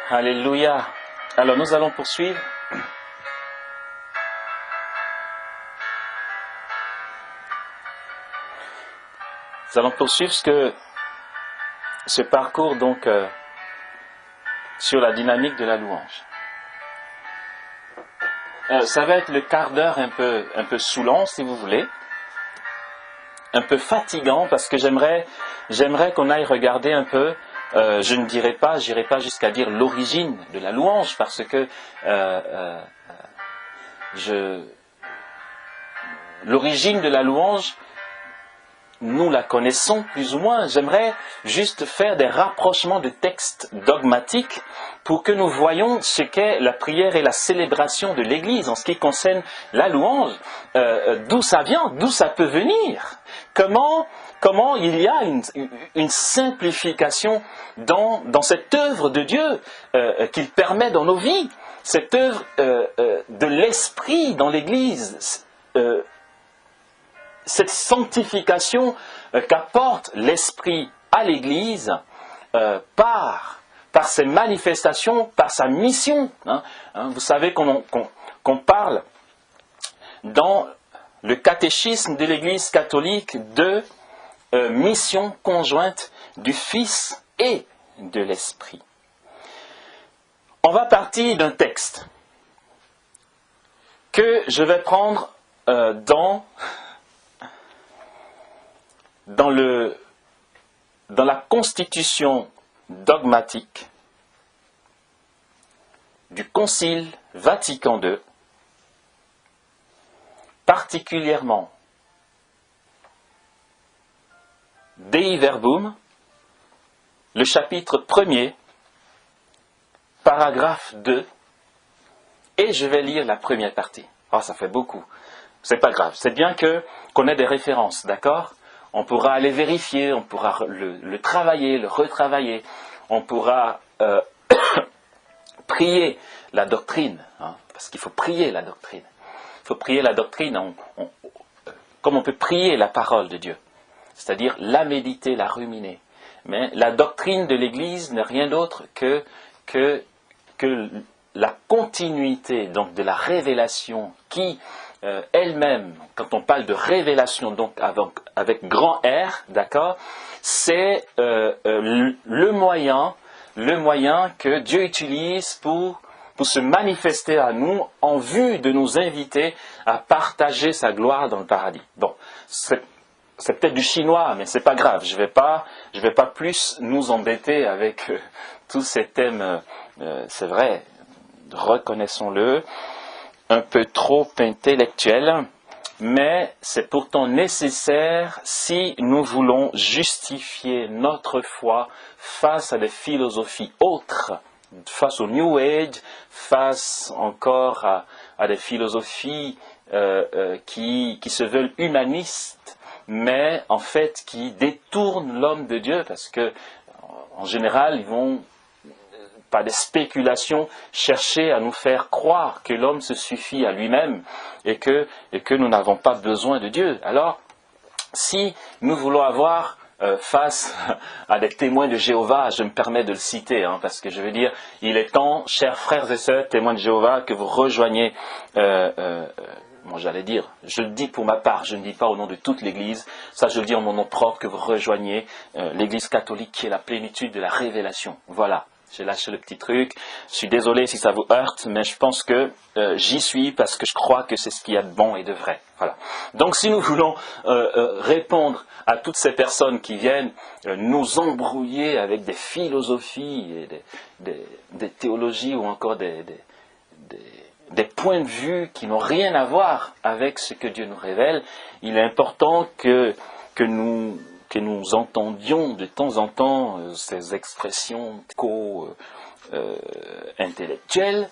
Alléluia. Alors nous allons poursuivre. Nous allons poursuivre ce parcours donc sur la dynamique de la louange. Ça va être le quart d'heure un peu saoulant si vous voulez, un peu fatigant parce que j'aimerais qu'on aille regarder un peu. J'irai pas jusqu'à dire l'origine de la louange parce que l'origine de la louange, nous la connaissons plus ou moins. J'aimerais juste faire des rapprochements de textes dogmatiques pour que nous voyions ce qu'est la prière et la célébration de l'Église en ce qui concerne la louange. D'où ça vient, d'où ça peut venir. Comment il y a une simplification dans cette œuvre de Dieu qu'il permet dans nos vies, cette œuvre de l'Esprit dans l'Église, cette sanctification qu'apporte l'Esprit à l'Église par ses manifestations, par sa mission. Vous savez qu'on parle dans le catéchisme de l'Église catholique de mission conjointe du Fils et de l'Esprit. On va partir d'un texte que je vais prendre dans la constitution dogmatique du Concile Vatican II, particulièrement Dei Verbum, le chapitre 1er, paragraphe 2, et je vais lire la première partie. Ah, ça fait beaucoup. C'est pas grave. C'est bien qu'on ait des références, d'accord ? On pourra aller vérifier, on pourra le travailler, le retravailler. On pourra prier la doctrine, parce qu'il faut prier la doctrine. Il faut prier la doctrine comme on peut prier la parole de Dieu. C'est-à-dire la méditer, la ruminer. Mais la doctrine de l'Église n'est rien d'autre que la continuité donc, de la révélation qui, elle-même, quand on parle de révélation donc avec grand R, d'accord, c'est le moyen que Dieu utilise pour se manifester à nous en vue de nous inviter à partager sa gloire dans le paradis. Bon, c'est peut-être du chinois, mais c'est pas grave. Je vais pas plus nous embêter avec tous ces thèmes. C'est vrai, reconnaissons-le, un peu trop intellectuels, mais c'est pourtant nécessaire si nous voulons justifier notre foi face à des philosophies autres, face au New Age, face encore à des philosophies qui se veulent humanistes, mais en fait qui détournent l'homme de Dieu, parce que en général ils vont, par des spéculations, chercher à nous faire croire que l'homme se suffit à lui-même et que nous n'avons pas besoin de Dieu. Alors, si nous voulons avoir face à des témoins de Jéhovah, je me permets de le citer, parce que je veux dire, il est temps, chers frères et sœurs, témoins de Jéhovah, que vous rejoigniez, j'allais dire, je le dis pour ma part, je ne dis pas au nom de toute l'Église, ça je le dis en mon nom propre, que vous rejoigniez l'Église catholique qui est la plénitude de la révélation. Voilà. J'ai lâché le petit truc. Je suis désolé si ça vous heurte, mais je pense que j'y suis parce que je crois que c'est ce qu'il y a de bon et de vrai. Voilà. Donc si nous voulons répondre à toutes ces personnes qui viennent nous embrouiller avec des philosophies, et des théologies ou encore des points de vue qui n'ont rien à voir avec ce que Dieu nous révèle, il est important que nous entendions de temps en temps ces expressions intellectuelles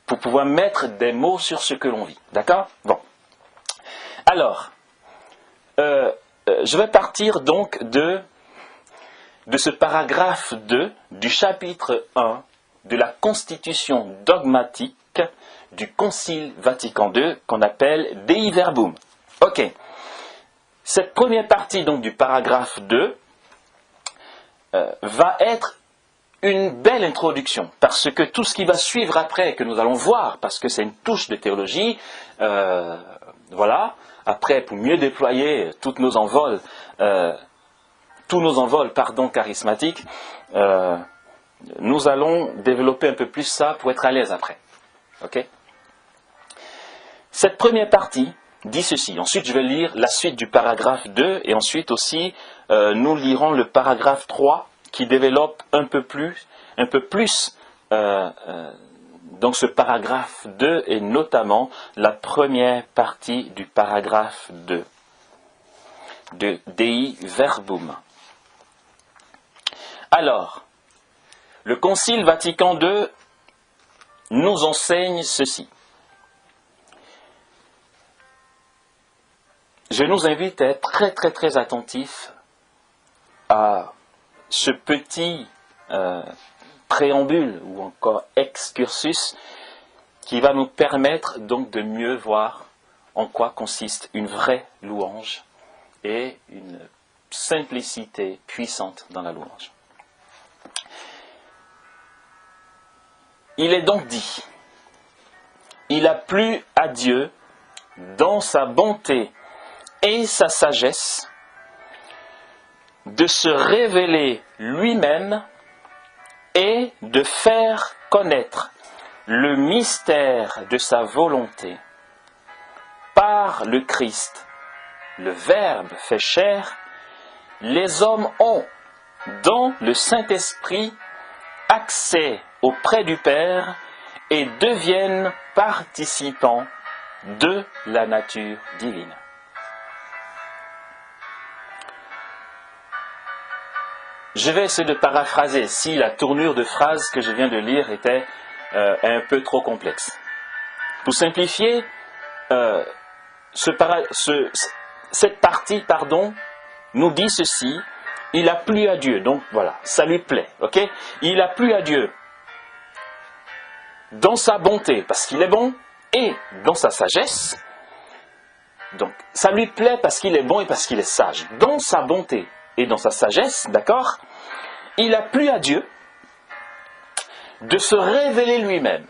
pour pouvoir mettre des mots sur ce que l'on vit. D'accord ? Bon. Alors, je vais partir donc de ce paragraphe 2 du chapitre 1 de la constitution dogmatique du Concile Vatican II qu'on appelle Dei Verbum. Ok. Cette première partie donc du paragraphe 2 va être une belle introduction, parce que tout ce qui va suivre après, que nous allons voir, parce que c'est une touche de théologie, voilà, après, pour mieux déployer tous nos envols charismatiques, nous allons développer un peu plus ça pour être à l'aise après. Ok ? Cette première partie dit ceci. Ensuite, je vais lire la suite du paragraphe 2 et ensuite aussi, nous lirons le paragraphe 3 qui développe un peu plus donc ce paragraphe 2 et notamment la première partie du paragraphe 2 de Dei Verbum. Alors, le Concile Vatican II nous enseigne ceci. Je nous invite à être très très très attentifs à ce petit préambule ou encore excursus qui va nous permettre donc de mieux voir en quoi consiste une vraie louange et une simplicité puissante dans la louange. Il est donc dit, il a plu à Dieu dans sa bonté et sa sagesse de se révéler lui-même et de faire connaître le mystère de sa volonté par le Christ, le Verbe fait chair. Les hommes ont, dans le Saint-Esprit, accès auprès du Père et deviennent participants de la nature divine. Je vais essayer de paraphraser si la tournure de phrase que je viens de lire était un peu trop complexe. Pour simplifier, cette partie, nous dit ceci, il a plu à Dieu, donc voilà, ça lui plaît, ok ? Il a plu à Dieu dans sa bonté, parce qu'il est bon, et dans sa sagesse, donc ça lui plaît parce qu'il est bon et parce qu'il est sage, dans sa bonté et dans sa sagesse, d'accord ? Il a plu à Dieu de se révéler lui-même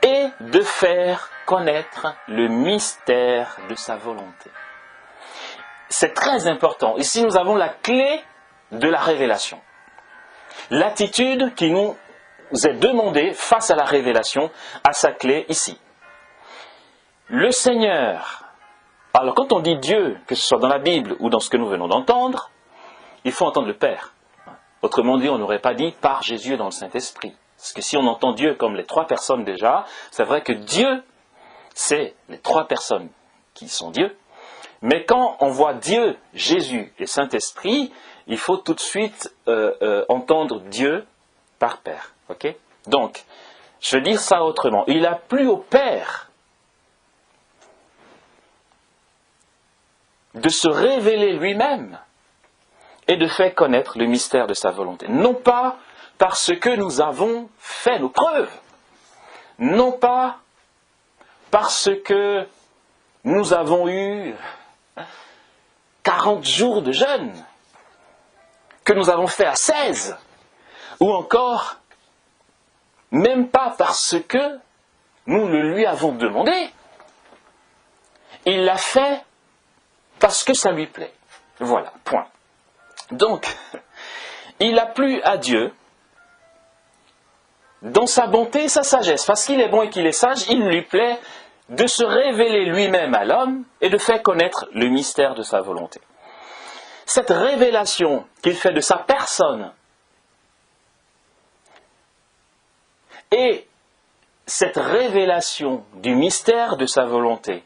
et de faire connaître le mystère de sa volonté. C'est très important. Ici, nous avons la clé de la révélation. L'attitude qui nous est demandée face à la révélation a sa clé ici. Le Seigneur, alors quand on dit Dieu, que ce soit dans la Bible ou dans ce que nous venons d'entendre, il faut entendre le Père. Autrement dit, on n'aurait pas dit par Jésus dans le Saint-Esprit. Parce que si on entend Dieu comme les trois personnes déjà, c'est vrai que Dieu, c'est les trois personnes qui sont Dieu. Mais quand on voit Dieu, Jésus et Saint-Esprit, il faut tout de suite entendre Dieu par Père. Okay ? Donc, je vais dire ça autrement. Il a plu au Père de se révéler lui-même et de faire connaître le mystère de sa volonté. Non pas parce que nous avons fait nos preuves, non pas parce que nous avons eu 40 jours de jeûne, que nous avons fait à 16, ou encore, même pas parce que nous le lui avons demandé. Il l'a fait parce que ça lui plaît. Voilà, point. Donc, il a plu à Dieu dans sa bonté et sa sagesse. Parce qu'il est bon et qu'il est sage, il lui plaît de se révéler lui-même à l'homme et de faire connaître le mystère de sa volonté. Cette révélation qu'il fait de sa personne et cette révélation du mystère de sa volonté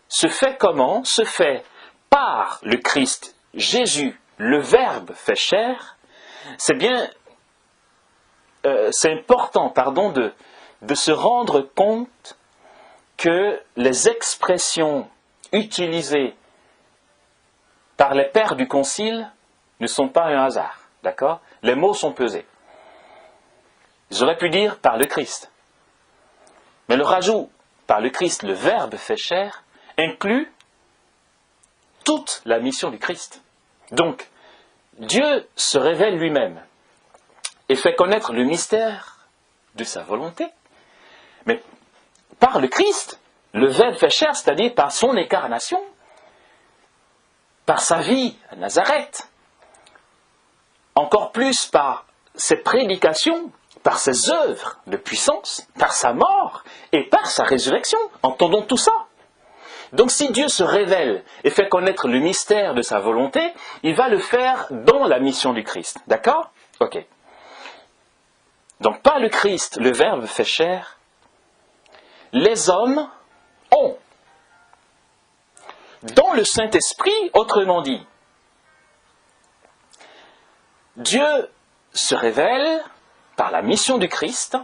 se fait comment ? Se fait par le Christ Jésus, le Verbe fait chair. C'est important, de se rendre compte que les expressions utilisées par les pères du Concile ne sont pas un hasard, d'accord ? Les mots sont pesés. J'aurais pu dire par le Christ. Mais le rajout par le Christ, le Verbe fait chair, inclut toute la mission du Christ. Donc, Dieu se révèle lui-même et fait connaître le mystère de sa volonté. Mais par le Christ, le Verbe fait chair, c'est-à-dire par son incarnation, par sa vie à Nazareth, encore plus par ses prédications, par ses œuvres de puissance, par sa mort et par sa résurrection. Entendons tout ça. Donc si Dieu se révèle et fait connaître le mystère de sa volonté, il va le faire dans la mission du Christ. D'accord ? Ok. Donc par le Christ, le Verbe fait chair, les hommes ont, dans le Saint-Esprit, autrement dit, Dieu se révèle par la mission du Christ,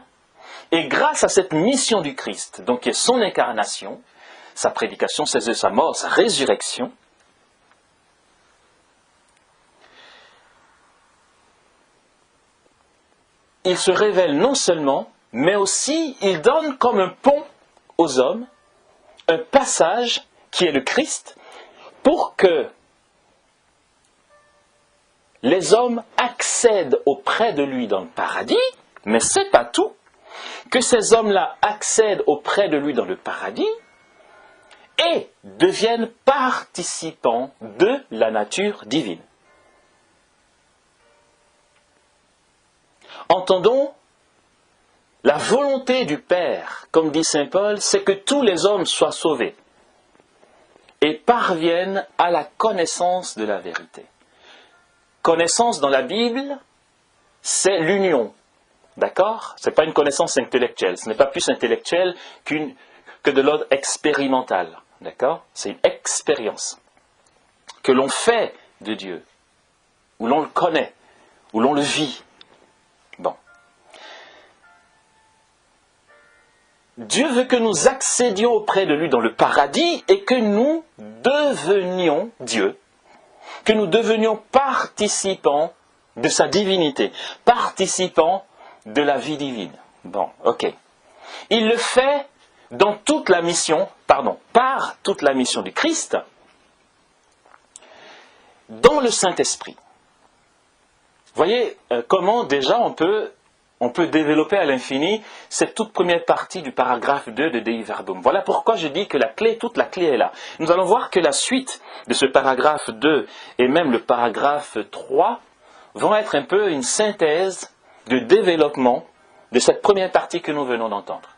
et grâce à cette mission du Christ, donc qui est son incarnation, sa prédication, ses œuvres, sa mort, sa résurrection, il se révèle non seulement, mais aussi il donne comme un pont aux hommes, un passage qui est le Christ, pour que les hommes accèdent auprès de lui dans le paradis, mais c'est pas tout, que ces hommes-là accèdent auprès de lui dans le paradis et deviennent participants de la nature divine. Entendons, la volonté du Père, comme dit saint Paul, c'est que tous les hommes soient sauvés et parviennent à la connaissance de la vérité. Connaissance dans la Bible, c'est l'union. D'accord ? Ce n'est pas une connaissance intellectuelle. Ce n'est pas plus intellectuel que de l'ordre expérimental. D'accord ? C'est une expérience que l'on fait de Dieu, où l'on le connaît, où l'on le vit. Bon. Dieu veut que nous accédions auprès de lui dans le paradis et que nous devenions Dieu, que nous devenions participants de sa divinité, participants de la vie divine. Bon, ok. Il le fait dans toute la mission, par toute la mission du Christ, dans le Saint-Esprit. Voyez comment déjà on peut développer à l'infini cette toute première partie du paragraphe 2 de Dei Verbum. Voilà pourquoi je dis que toute la clé est là. Nous allons voir que la suite de ce paragraphe 2 et même le paragraphe 3 vont être un peu une synthèse de développement de cette première partie que nous venons d'entendre.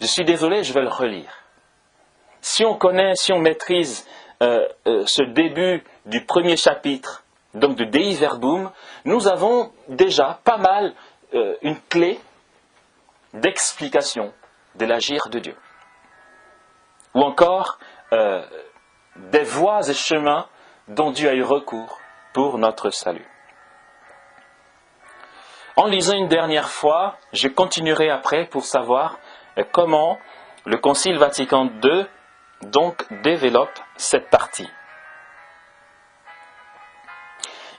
Je suis désolé, je vais le relire. Si on maîtrise ce début du premier chapitre, donc de Dei Verbum, nous avons déjà pas mal une clé d'explication de l'agir de Dieu. Ou encore des voies et chemins dont Dieu a eu recours pour notre salut. En lisant une dernière fois, je continuerai après pour savoir comment le Concile Vatican II donc développe cette partie.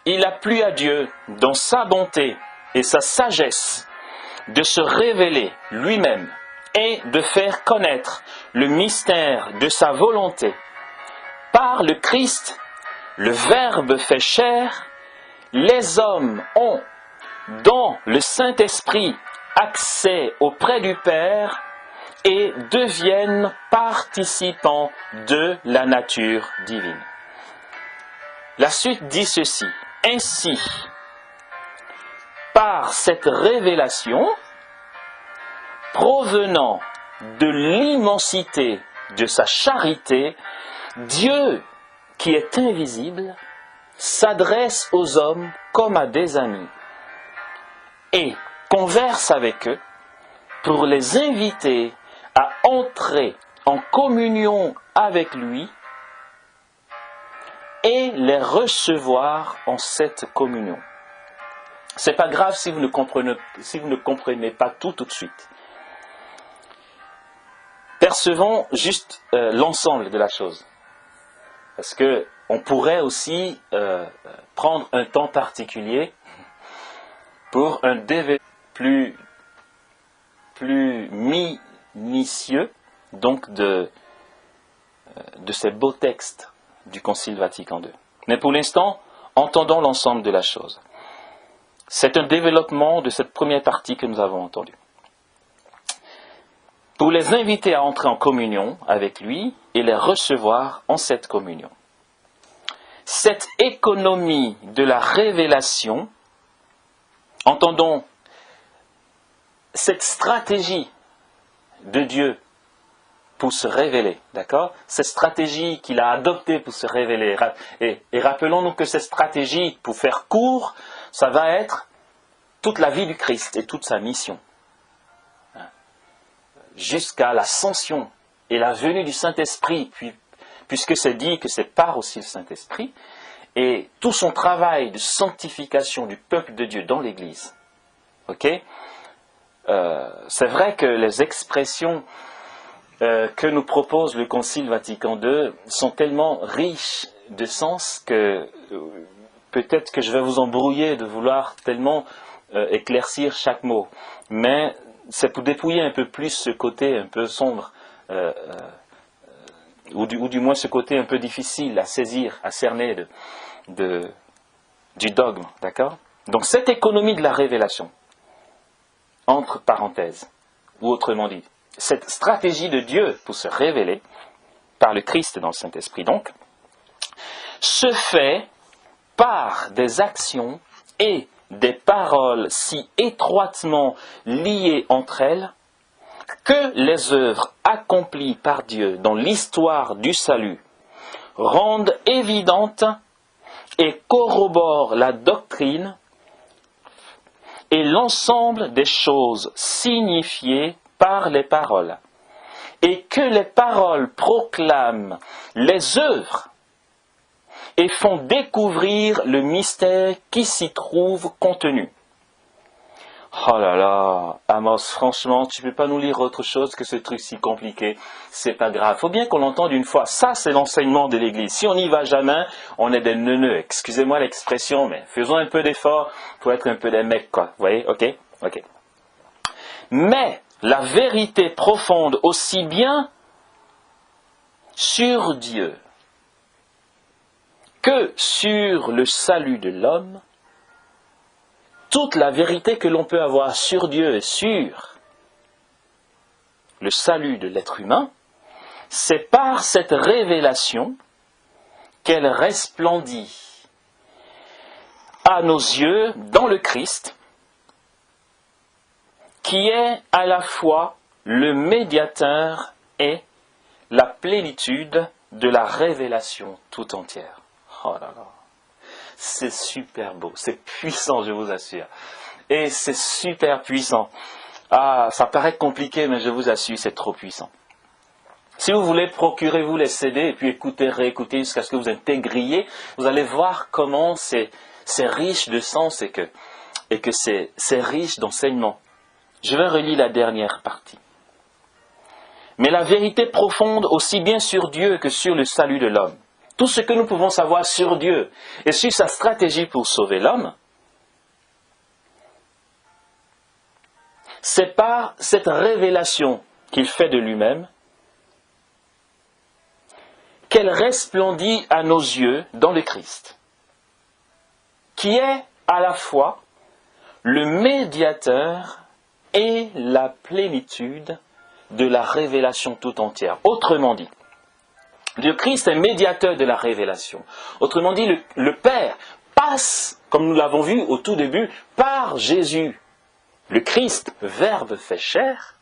Il a plu à Dieu, dans sa bonté et sa sagesse, de se révéler lui-même et de faire connaître le mystère de sa volonté. Par le Christ, le Verbe fait chair, les hommes ont, dans le Saint-Esprit, accès auprès du Père et deviennent participants de la nature divine. La suite dit ceci. Ainsi, par cette révélation, provenant de l'immensité de sa charité, Dieu, qui est invisible, s'adresse aux hommes comme à des amis et converse avec eux pour les inviter à entrer en communion avec lui et les recevoir en cette communion. C'est pas grave si vous ne comprenez pas tout de suite. Percevons juste l'ensemble de la chose. Parce que on pourrait aussi prendre un temps particulier pour un développement plus minutieux donc de ces beaux textes du Concile Vatican II. Mais pour l'instant, Entendons l'ensemble de la chose. C'est un développement de cette première partie que nous avons entendue. Pour les inviter à entrer en communion avec lui et les recevoir en cette communion. Cette économie de la révélation, entendons cette stratégie de Dieu pour se révéler, d'accord? Cette stratégie qu'il a adoptée pour se révéler. Et rappelons-nous que cette stratégie, pour faire court, ça va être toute la vie du Christ et toute sa mission. Jusqu'à l'ascension et la venue du Saint-Esprit, puisque c'est dit que c'est par aussi le Saint-Esprit, et tout son travail de sanctification du peuple de Dieu dans l'Église. Ok? C'est vrai que les expressions que nous propose le Concile Vatican II sont tellement riches de sens que peut-être que je vais vous embrouiller de vouloir tellement éclaircir chaque mot. Mais c'est pour dépouiller un peu plus ce côté un peu sombre, ou du moins ce côté un peu difficile à saisir, à cerner du dogme. D'accord? Donc cette économie de la révélation, entre parenthèses, ou autrement dit, cette stratégie de Dieu pour se révéler, par le Christ dans le Saint-Esprit donc, se fait par des actions et des paroles si étroitement liées entre elles que les œuvres accomplies par Dieu dans l'histoire du salut rendent évidente et corroborent la doctrine et l'ensemble des choses signifiées par les paroles, et que les paroles proclament les œuvres et font découvrir le mystère qui s'y trouve contenu. Oh là là, Amos, franchement, tu ne peux pas nous lire autre chose que ce truc si compliqué. C'est pas grave. Il faut bien qu'on l'entende une fois. Ça, c'est l'enseignement de l'Église. Si on n'y va jamais, on est des neuneux. Excusez-moi l'expression, mais faisons un peu d'effort pour être un peu des mecs, quoi. Vous voyez? Ok. Mais la vérité profonde aussi bien sur Dieu que sur le salut de l'homme, toute la vérité que l'on peut avoir sur Dieu et sur le salut de l'être humain, c'est par cette révélation qu'elle resplendit à nos yeux dans le Christ, qui est à la fois le médiateur et la plénitude de la révélation tout entière. Oh là là, c'est super beau, c'est puissant, je vous assure. Et c'est super puissant. Ah, ça paraît compliqué, mais je vous assure, c'est trop puissant. Si vous voulez, procurez-vous les CD et puis écoutez, réécoutez jusqu'à ce que vous intégriez. Vous allez voir comment c'est riche de sens et que c'est riche d'enseignement. Je vais relire la dernière partie. Mais la vérité profonde aussi bien sur Dieu que sur le salut de l'homme. Tout ce que nous pouvons savoir sur Dieu et sur sa stratégie pour sauver l'homme, c'est par cette révélation qu'il fait de lui-même qu'elle resplendit à nos yeux dans le Christ, qui est à la fois le médiateur et la plénitude de la révélation tout entière. Autrement dit, le Christ est médiateur de la révélation. Autrement dit, le Père passe, comme nous l'avons vu au tout début, par Jésus. Le Christ, Verbe fait chair,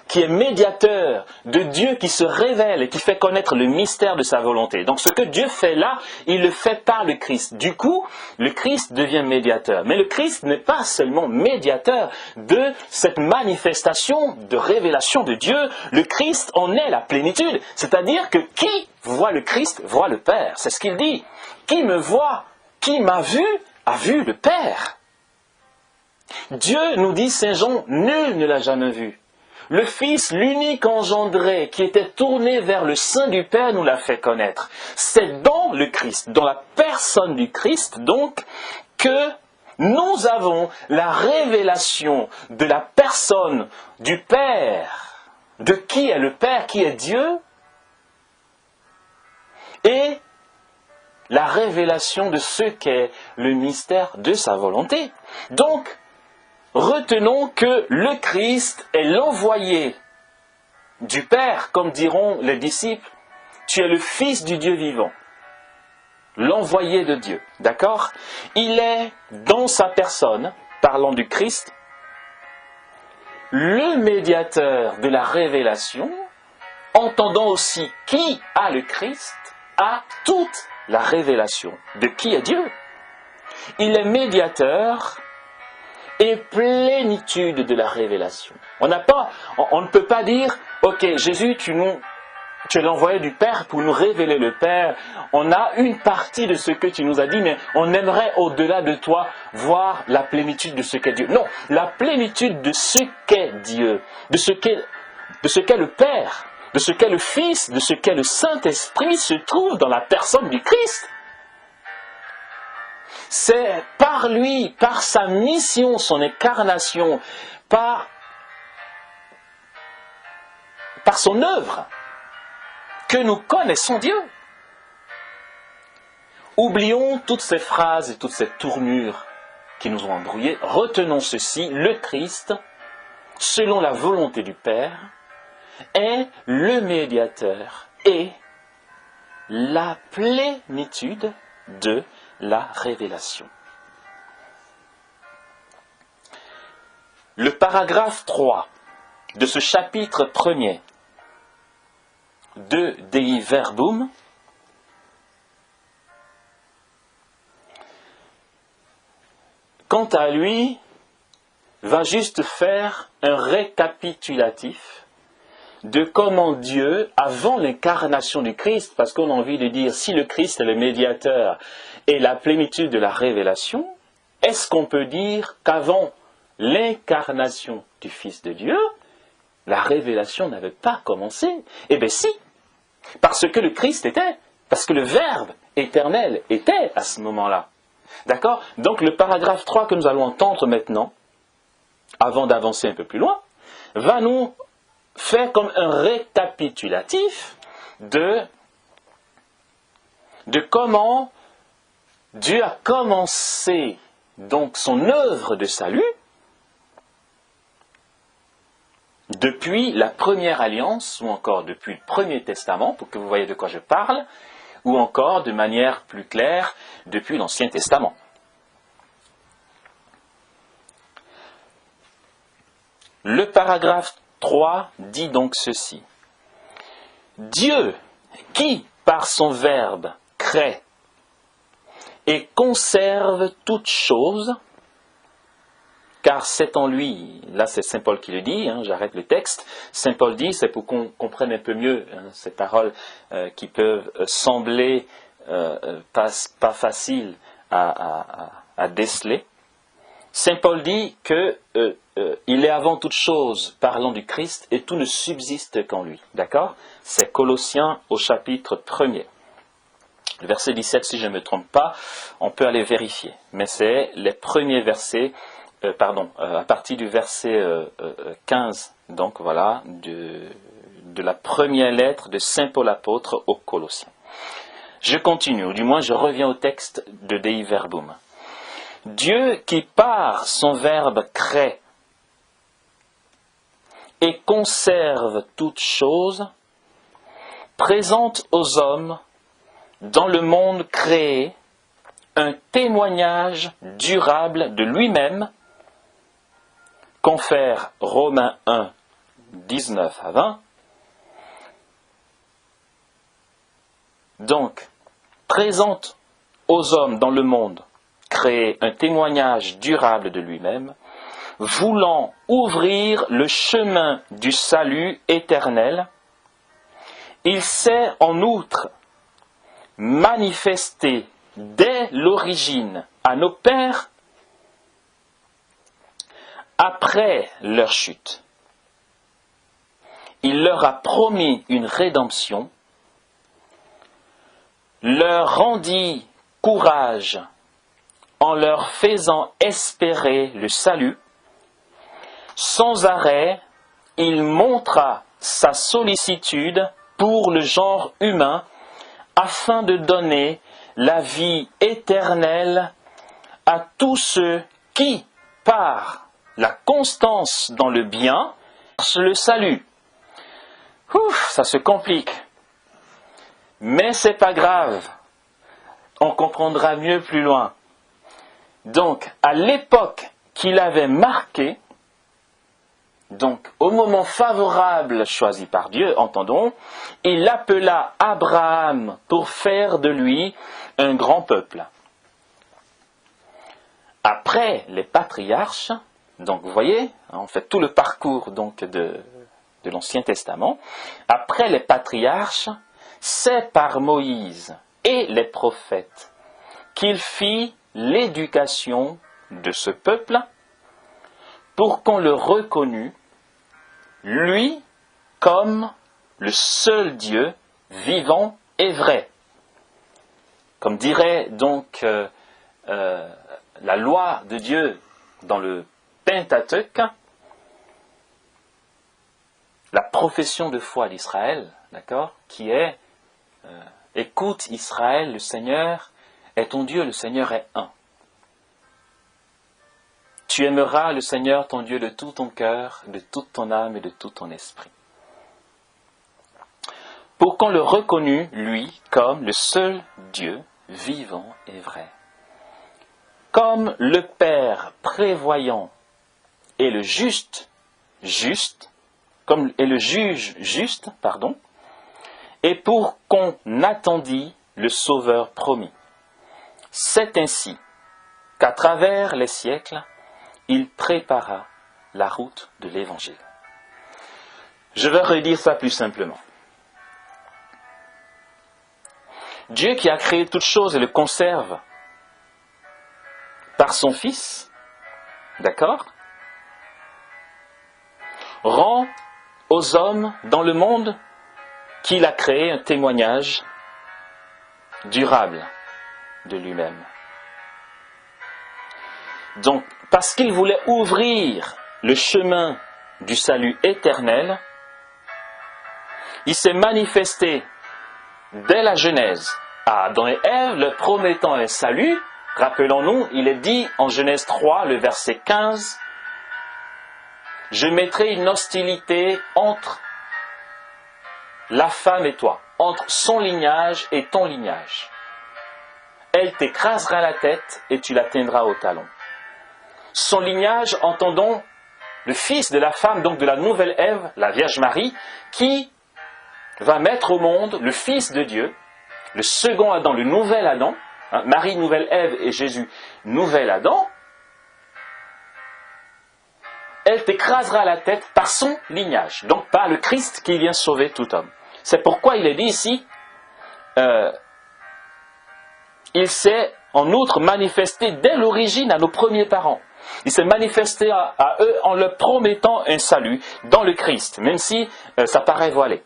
qui est médiateur de Dieu qui se révèle et qui fait connaître le mystère de sa volonté. Donc ce que Dieu fait là, il le fait par le Christ. Du coup, le Christ devient médiateur. Mais le Christ n'est pas seulement médiateur de cette manifestation de révélation de Dieu. Le Christ en est la plénitude. C'est-à-dire que qui voit le Christ voit le Père. C'est ce qu'il dit. Qui me voit, qui m'a vu, a vu le Père. Dieu, nous dit Saint Jean, nul ne l'a jamais vu. Le Fils, l'unique engendré, qui était tourné vers le sein du Père, nous l'a fait connaître. C'est dans le Christ, dans la personne du Christ, donc, que nous avons la révélation de la personne du Père, de qui est le Père, qui est Dieu, et la révélation de ce qu'est le mystère de sa volonté. Donc, retenons que le Christ est l'envoyé du Père, comme diront les disciples. Tu es le Fils du Dieu vivant, l'envoyé de Dieu, d'accord? Il est dans sa personne, parlant du Christ, le médiateur de la révélation, entendant aussi qui a le Christ, a toute la révélation de qui est Dieu. Il est médiateur et plénitude de la révélation. On ne peut pas dire, ok, Jésus, tu es l'envoyé du Père pour nous révéler le Père. On a une partie de ce que tu nous as dit, mais on aimerait au-delà de toi voir la plénitude de ce qu'est Dieu. Non, la plénitude de ce qu'est Dieu, de ce qu'est le Père, de ce qu'est le Fils, de ce qu'est le Saint-Esprit se trouve dans la personne du Christ. C'est par lui, par sa mission, son incarnation, par son œuvre, que nous connaissons Dieu. Oublions toutes ces phrases et toutes ces tournures qui nous ont embrouillés. Retenons ceci, le Christ, selon la volonté du Père, est le médiateur et la plénitude de la révélation. Le paragraphe 3 de ce chapitre 1er de Dei Verbum quant à lui va juste faire un récapitulatif de comment Dieu, avant l'incarnation du Christ, parce qu'on a envie de dire si le Christ est le médiateur et la plénitude de la révélation, est-ce qu'on peut dire qu'avant l'incarnation du Fils de Dieu, la révélation n'avait pas commencé? Eh bien si, parce que le Christ était, parce que le Verbe éternel était à ce moment-là. D'accord? Donc le paragraphe 3 que nous allons entendre maintenant, avant d'avancer un peu plus loin, va nous faire comme un récapitulatif de comment Dieu a commencé donc son œuvre de salut depuis la première alliance, ou encore depuis le Premier Testament, pour que vous voyez de quoi je parle, ou encore de manière plus claire, depuis l'Ancien Testament. Le paragraphe 3 dit donc ceci. Dieu, qui par son Verbe crée et conserve toutes choses, car c'est en lui, là c'est Saint Paul qui le dit, j'arrête le texte, Saint Paul dit, c'est pour qu'on comprenne un peu mieux ces paroles qui peuvent sembler pas faciles à déceler. Saint Paul dit qu'il est avant toute chose parlant du Christ et tout ne subsiste qu'en lui. D'accord? C'est Colossiens au chapitre 1er. Le verset 17, si je ne me trompe pas, on peut aller vérifier. Mais c'est les premiers versets, à partir du verset 15, donc voilà, de la première lettre de Saint Paul apôtre aux Colossiens. Je continue, ou du moins je reviens au texte de Dei Verbum. Dieu qui par son Verbe crée et conserve toutes choses, présente aux hommes dans le monde créé un témoignage durable de lui-même, confère Romains 1, 19 à 20. Donc, présente aux hommes dans le monde créé un témoignage durable de lui-même, voulant ouvrir le chemin du salut éternel, il s'est en outre manifesté dès l'origine à nos pères après leur chute. Il leur a promis une rédemption, leur rendit courage en leur faisant espérer le salut. Sans arrêt, il montra sa sollicitude pour le genre humain afin de donner la vie éternelle à tous ceux qui, par la constance dans le bien, cherchent le salut. Ouf, ça se complique. Mais c'est pas grave. On comprendra mieux plus loin. Donc, à l'époque qu'il avait marquée, donc au moment favorable choisi par Dieu, entendons, il appela Abraham pour faire de lui un grand peuple. Après les patriarches, donc vous voyez, on fait tout le parcours donc de l'Ancien Testament, après les patriarches, c'est par Moïse et les prophètes qu'il fit l'éducation de ce peuple pour qu'on le reconnût, lui, comme le seul Dieu vivant et vrai. Comme dirait donc la loi de Dieu dans le Pentateuque, la profession de foi d'Israël, d'accord, qui est écoute Israël, le Seigneur est ton Dieu, le Seigneur est un. Tu aimeras le Seigneur ton Dieu de tout ton cœur, de toute ton âme et de tout ton esprit. Pour qu'on le reconnût, lui, comme le seul Dieu vivant et vrai. Comme le Père prévoyant et le juge juste, et pour qu'on attendît le Sauveur promis. C'est ainsi qu'à travers les siècles, il prépara la route de l'Évangile. Je vais redire ça plus simplement. Dieu qui a créé toutes choses et le conserve par son Fils, d'accord, rend aux hommes dans le monde qu'il a créé un témoignage durable de lui-même. Donc, parce qu'il voulait ouvrir le chemin du salut éternel, il s'est manifesté dès la Genèse à Adam et Ève, leur promettant un salut. Rappelons-nous, il est dit en Genèse 3, le verset 15, « Je mettrai une hostilité entre la femme et toi, entre son lignage et ton lignage. Elle t'écrasera la tête et tu l'atteindras au talon. » Son lignage, entendons, le fils de la femme, donc de la nouvelle Ève, la Vierge Marie, qui va mettre au monde le Fils de Dieu, le second Adam, le nouvel Adam, Marie, nouvelle Ève, et Jésus, nouvel Adam. Elle t'écrasera la tête par son lignage, donc par le Christ qui vient sauver tout homme. C'est pourquoi il est dit ici, il s'est en outre manifesté dès l'origine à nos premiers parents. Il s'est manifesté à eux en leur promettant un salut dans le Christ, même si ça paraît voilé.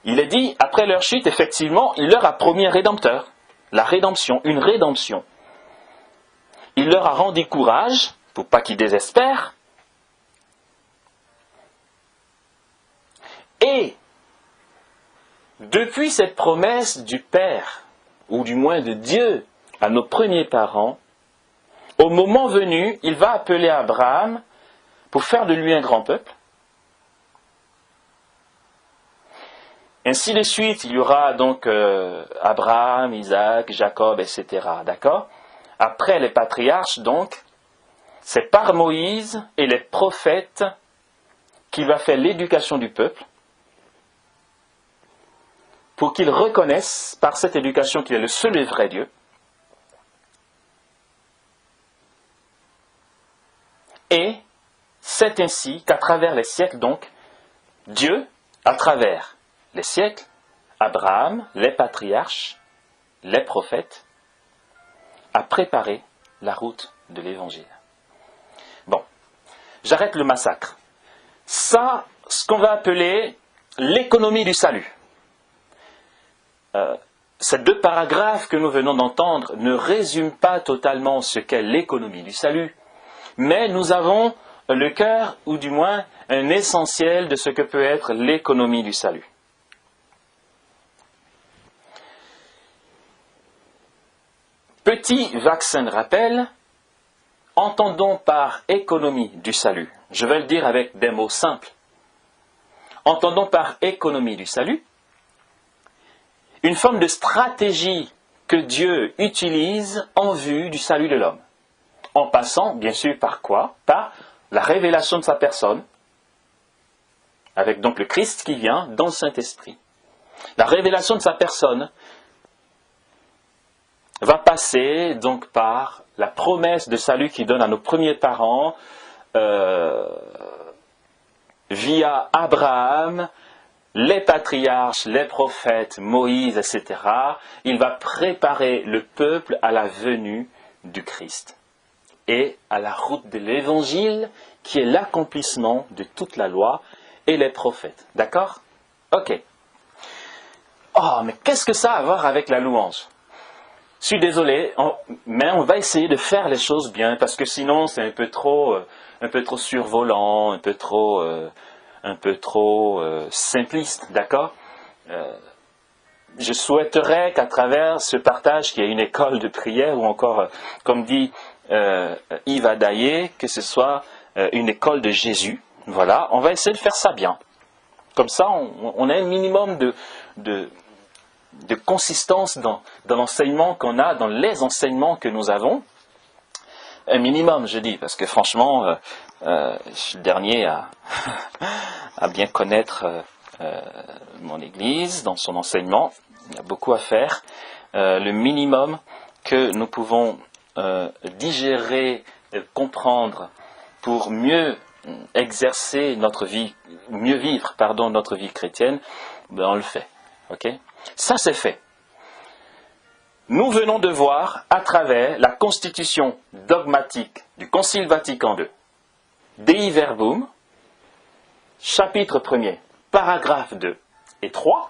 Il est dit, après leur chute, effectivement, il leur a promis un rédempteur, la rédemption, une rédemption. Il leur a rendu courage, pour pas qu'ils désespèrent, et depuis cette promesse du Père, ou du moins de Dieu, à nos premiers parents, au moment venu, il va appeler Abraham pour faire de lui un grand peuple. Ainsi de suite, il y aura donc Abraham, Isaac, Jacob, etc. D'accord ? Après les patriarches, donc, c'est par Moïse et les prophètes qu'il va faire l'éducation du peuple pour qu'ils reconnaissent par cette éducation qu'il est le seul et vrai Dieu. Et c'est ainsi qu'à travers les siècles, donc, Dieu, à travers les siècles, Abraham, les patriarches, les prophètes, a préparé la route de l'Évangile. Bon, j'arrête le massacre. Ça, ce qu'on va appeler l'économie du salut. Ces deux paragraphes que nous venons d'entendre ne résument pas totalement ce qu'est l'économie du salut, mais nous avons le cœur, ou du moins un essentiel de ce que peut être l'économie du salut. Petit vaccin de rappel, entendons par économie du salut. Je vais le dire avec des mots simples. Entendons par économie du salut une forme de stratégie que Dieu utilise en vue du salut de l'homme. En passant, bien sûr, par quoi? Par la révélation de sa personne, avec donc le Christ qui vient dans le Saint-Esprit. La révélation de sa personne va passer donc par la promesse de salut qu'il donne à nos premiers parents via Abraham, les patriarches, les prophètes, Moïse, etc. Il va préparer le peuple à la venue du Christ et à la route de l'Évangile qui est l'accomplissement de toute la loi et les prophètes. D'accord? Ok. Oh, mais qu'est-ce que ça a à voir avec la louange? Je suis désolé, mais on va essayer de faire les choses bien, parce que sinon c'est un peu trop survolant, un peu trop simpliste, d'accord? Je souhaiterais qu'à travers ce partage, qu'il y ait une école de prière, ou encore, comme dit Yves Adaillé, que ce soit une école de Jésus. Voilà, on va essayer de faire ça bien. Comme ça, on a un minimum de consistance dans l'enseignement qu'on a, dans les enseignements que nous avons. Un minimum, je dis, parce que franchement, je suis le dernier à bien connaître mon Église dans son enseignement. Il y a beaucoup à faire. Le minimum que nous pouvons digérer, comprendre pour mieux exercer notre vie, mieux vivre, notre vie chrétienne, ben on le fait. Ok? Ça c'est fait. Nous venons de voir à travers la constitution dogmatique du Concile Vatican II, Dei Verbum, chapitre 1er, paragraphes 2 et 3,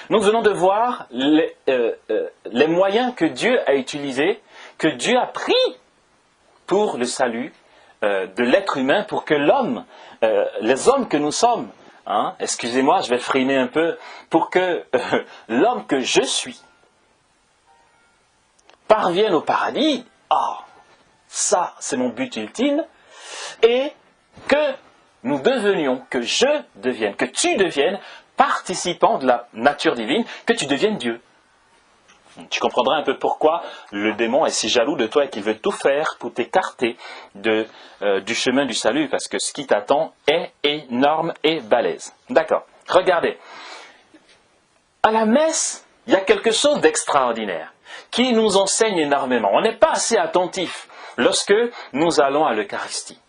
nous venons de voir les moyens que Dieu a utilisés, que Dieu a pris pour le salut de l'être humain, pour que l'homme, les hommes que nous sommes, excusez-moi, je vais freiner un peu, pour que l'homme que je suis parvienne au paradis. Ça c'est mon but ultime, et que nous devenions, que je devienne, que tu deviennes participant de la nature divine, que tu deviennes Dieu. Tu comprendras un peu pourquoi le démon est si jaloux de toi et qu'il veut tout faire pour t'écarter du chemin du salut, parce que ce qui t'attend est énorme et balèze. D'accord. Regardez. À la messe, il y a quelque chose d'extraordinaire qui nous enseigne énormément. On n'est pas assez attentif lorsque nous allons à l'Eucharistie.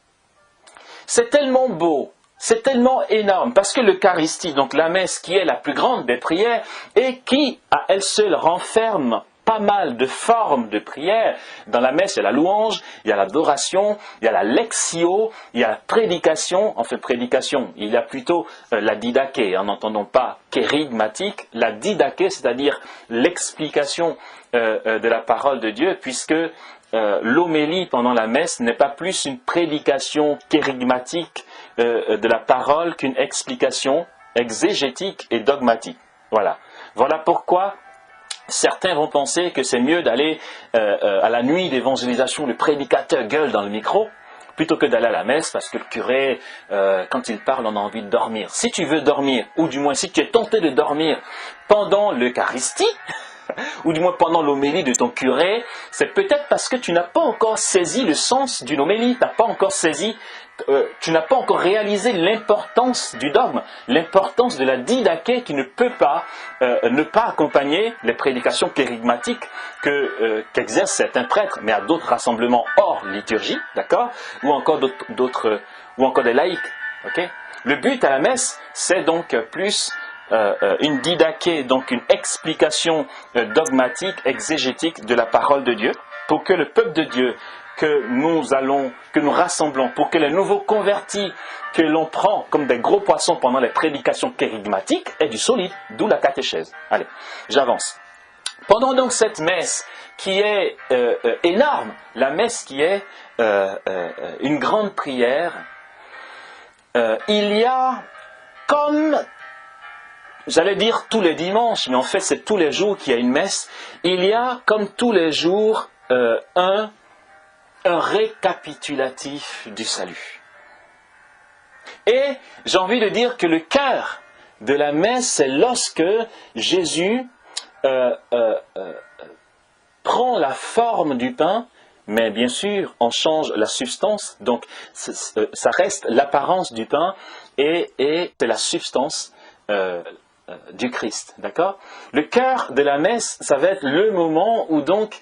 C'est tellement beau, c'est tellement énorme, parce que l'Eucharistie, donc la messe qui est la plus grande des prières, et qui à elle seule renferme pas mal de formes de prière. Dans la messe, il y a la louange, il y a l'adoration, il y a la lectio, il y a la prédication. Enfin, prédication, il y a plutôt la didaché, en n'entendant pas kérigmatique. La didaché, c'est-à-dire l'explication de la parole de Dieu, puisque l'homélie pendant la messe n'est pas plus une prédication kérigmatique de la parole qu'une explication exégétique et dogmatique. Voilà pourquoi certains vont penser que c'est mieux d'aller à la nuit d'évangélisation, le prédicateur gueule dans le micro, plutôt que d'aller à la messe, parce que le curé, quand il parle, on a envie de dormir. Si tu veux dormir, ou du moins si tu es tenté de dormir pendant l'Eucharistie, ou du moins pendant l'homélie de ton curé, c'est peut-être parce que tu n'as pas encore saisi le sens d'une homélie, tu n'as pas encore réalisé l'importance du dogme, l'importance de la didaché qui ne peut pas ne pas accompagner les prédications kérigmatiques qu'exercent certains prêtres, mais à d'autres rassemblements hors liturgie, d'accord, ou encore des laïcs. Okay. Le but à la messe, c'est donc plus une didaché, donc une explication dogmatique, exégétique de la parole de Dieu, pour que le peuple de Dieu que nous rassemblons, pour que les nouveaux convertis que l'on prend comme des gros poissons pendant les prédications kérigmatiques aient du solide, d'où la catéchèse. Allez, j'avance. Pendant donc cette messe qui est énorme, la messe qui est une grande prière, il y a comme j'allais dire tous les dimanches, mais en fait c'est tous les jours qu'il y a une messe. Il y a comme tous les jours un récapitulatif du salut. Et j'ai envie de dire que le cœur de la messe, c'est lorsque Jésus prend la forme du pain, mais bien sûr, on change la substance, donc ça reste l'apparence du pain et c'est la substance du Christ, d'accord? Le cœur de la messe, ça va être le moment où donc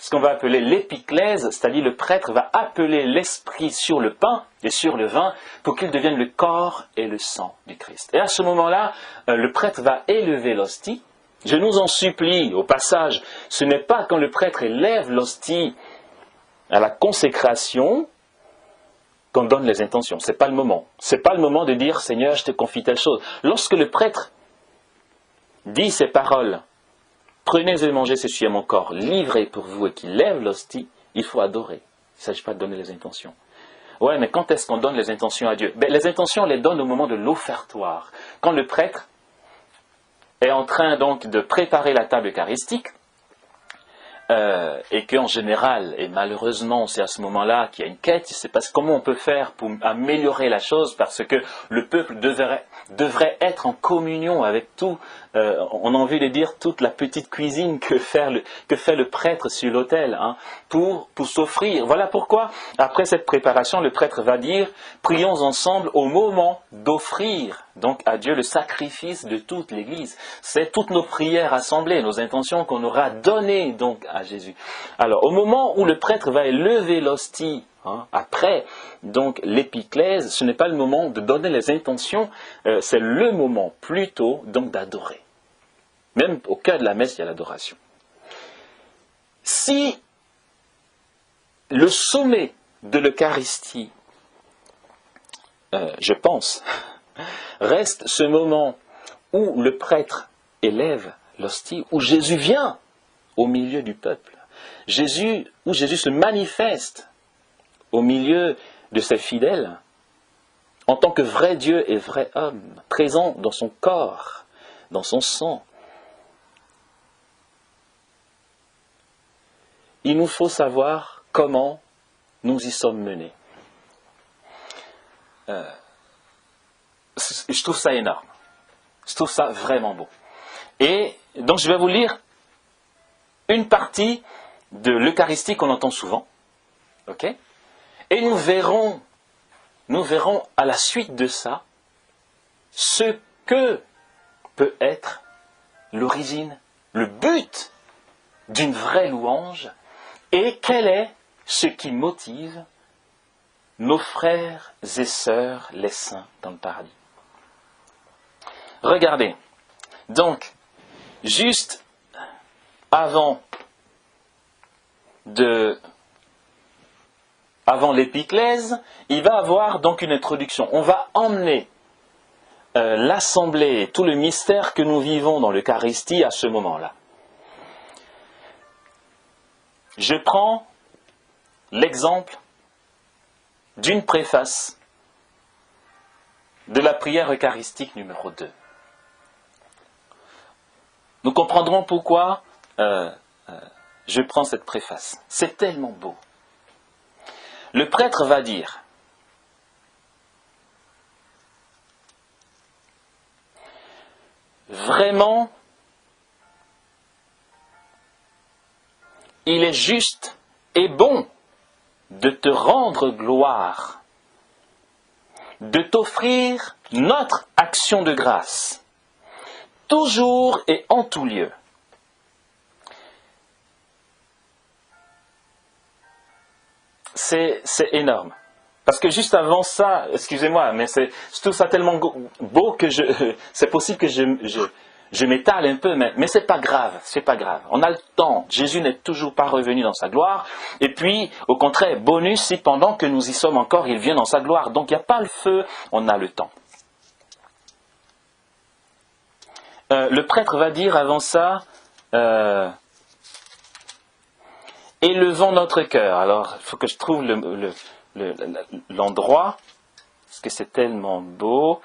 ce qu'on va appeler l'épiclèse, c'est-à-dire le prêtre va appeler l'esprit sur le pain et sur le vin pour qu'il devienne le corps et le sang du Christ. Et à ce moment-là, le prêtre va élever l'hostie. Je nous en supplie, au passage, ce n'est pas quand le prêtre élève l'hostie à la consécration qu'on donne les intentions. Ce n'est pas le moment. Ce n'est pas le moment de dire « Seigneur, je te confie telle chose ». Lorsque le prêtre dit ces paroles, « Prenez et mangez, ceci est mon corps, livré pour vous » et qu'il lève l'hostie, il faut adorer. Il ne s'agit pas de donner les intentions. Ouais, mais quand est-ce qu'on donne les intentions à Dieu? Les intentions, on les donne au moment de l'offertoire. Quand le prêtre est en train donc de préparer la table eucharistique, et qu'en général, et malheureusement c'est à ce moment-là qu'il y a une quête, c'est parce comment on peut faire pour améliorer la chose, parce que le peuple devrait être en communion avec tout, on a envie de dire toute la petite cuisine que fait le prêtre sur l'autel, hein, pour s'offrir. Voilà pourquoi, après cette préparation, le prêtre va dire, prions ensemble au moment d'offrir donc à Dieu le sacrifice de toute l'Église. C'est toutes nos prières assemblées, nos intentions qu'on aura données donc à Jésus. Alors, au moment où le prêtre va élever l'hostie, après donc l'épiclèse, ce n'est pas le moment de donner les intentions, c'est le moment plutôt donc d'adorer. Même au cœur de la messe, il y a l'adoration. Si le sommet de l'Eucharistie, je pense, reste ce moment où le prêtre élève l'hostie, où Jésus vient au milieu du peuple, où Jésus se manifeste au milieu de ses fidèles, en tant que vrai Dieu et vrai homme, présent dans son corps, dans son sang. Il nous faut savoir comment nous y sommes menés. Je trouve ça énorme. Je trouve ça vraiment beau. Et donc je vais vous lire une partie de l'Eucharistie qu'on entend souvent. Ok ? Et nous verrons à la suite de ça ce que peut être l'origine, le but d'une vraie louange et quel est ce qui motive nos frères et sœurs les saints dans le paradis. Regardez, donc, juste avant l'épiclèse, il va avoir donc une introduction. On va emmener l'assemblée, tout le mystère que nous vivons dans l'Eucharistie à ce moment-là. Je prends l'exemple d'une préface de la prière eucharistique numéro 2. Nous comprendrons pourquoi je prends cette préface. C'est tellement beau. Le prêtre va dire, vraiment, il est juste et bon de te rendre gloire, de t'offrir notre action de grâce, toujours et en tout lieu. C'est énorme. Parce que juste avant ça, excusez-moi, mais je trouve ça tellement beau que c'est possible que je m'étale un peu, mais c'est pas grave, c'est pas grave. On a le temps. Jésus n'est toujours pas revenu dans sa gloire. Et puis, au contraire, bonus, si pendant que nous y sommes encore, il vient dans sa gloire. Donc, il n'y a pas le feu, on a le temps. Le prêtre va dire avant ça, élevons notre cœur. Alors, il faut que je trouve l'endroit, parce que c'est tellement beau.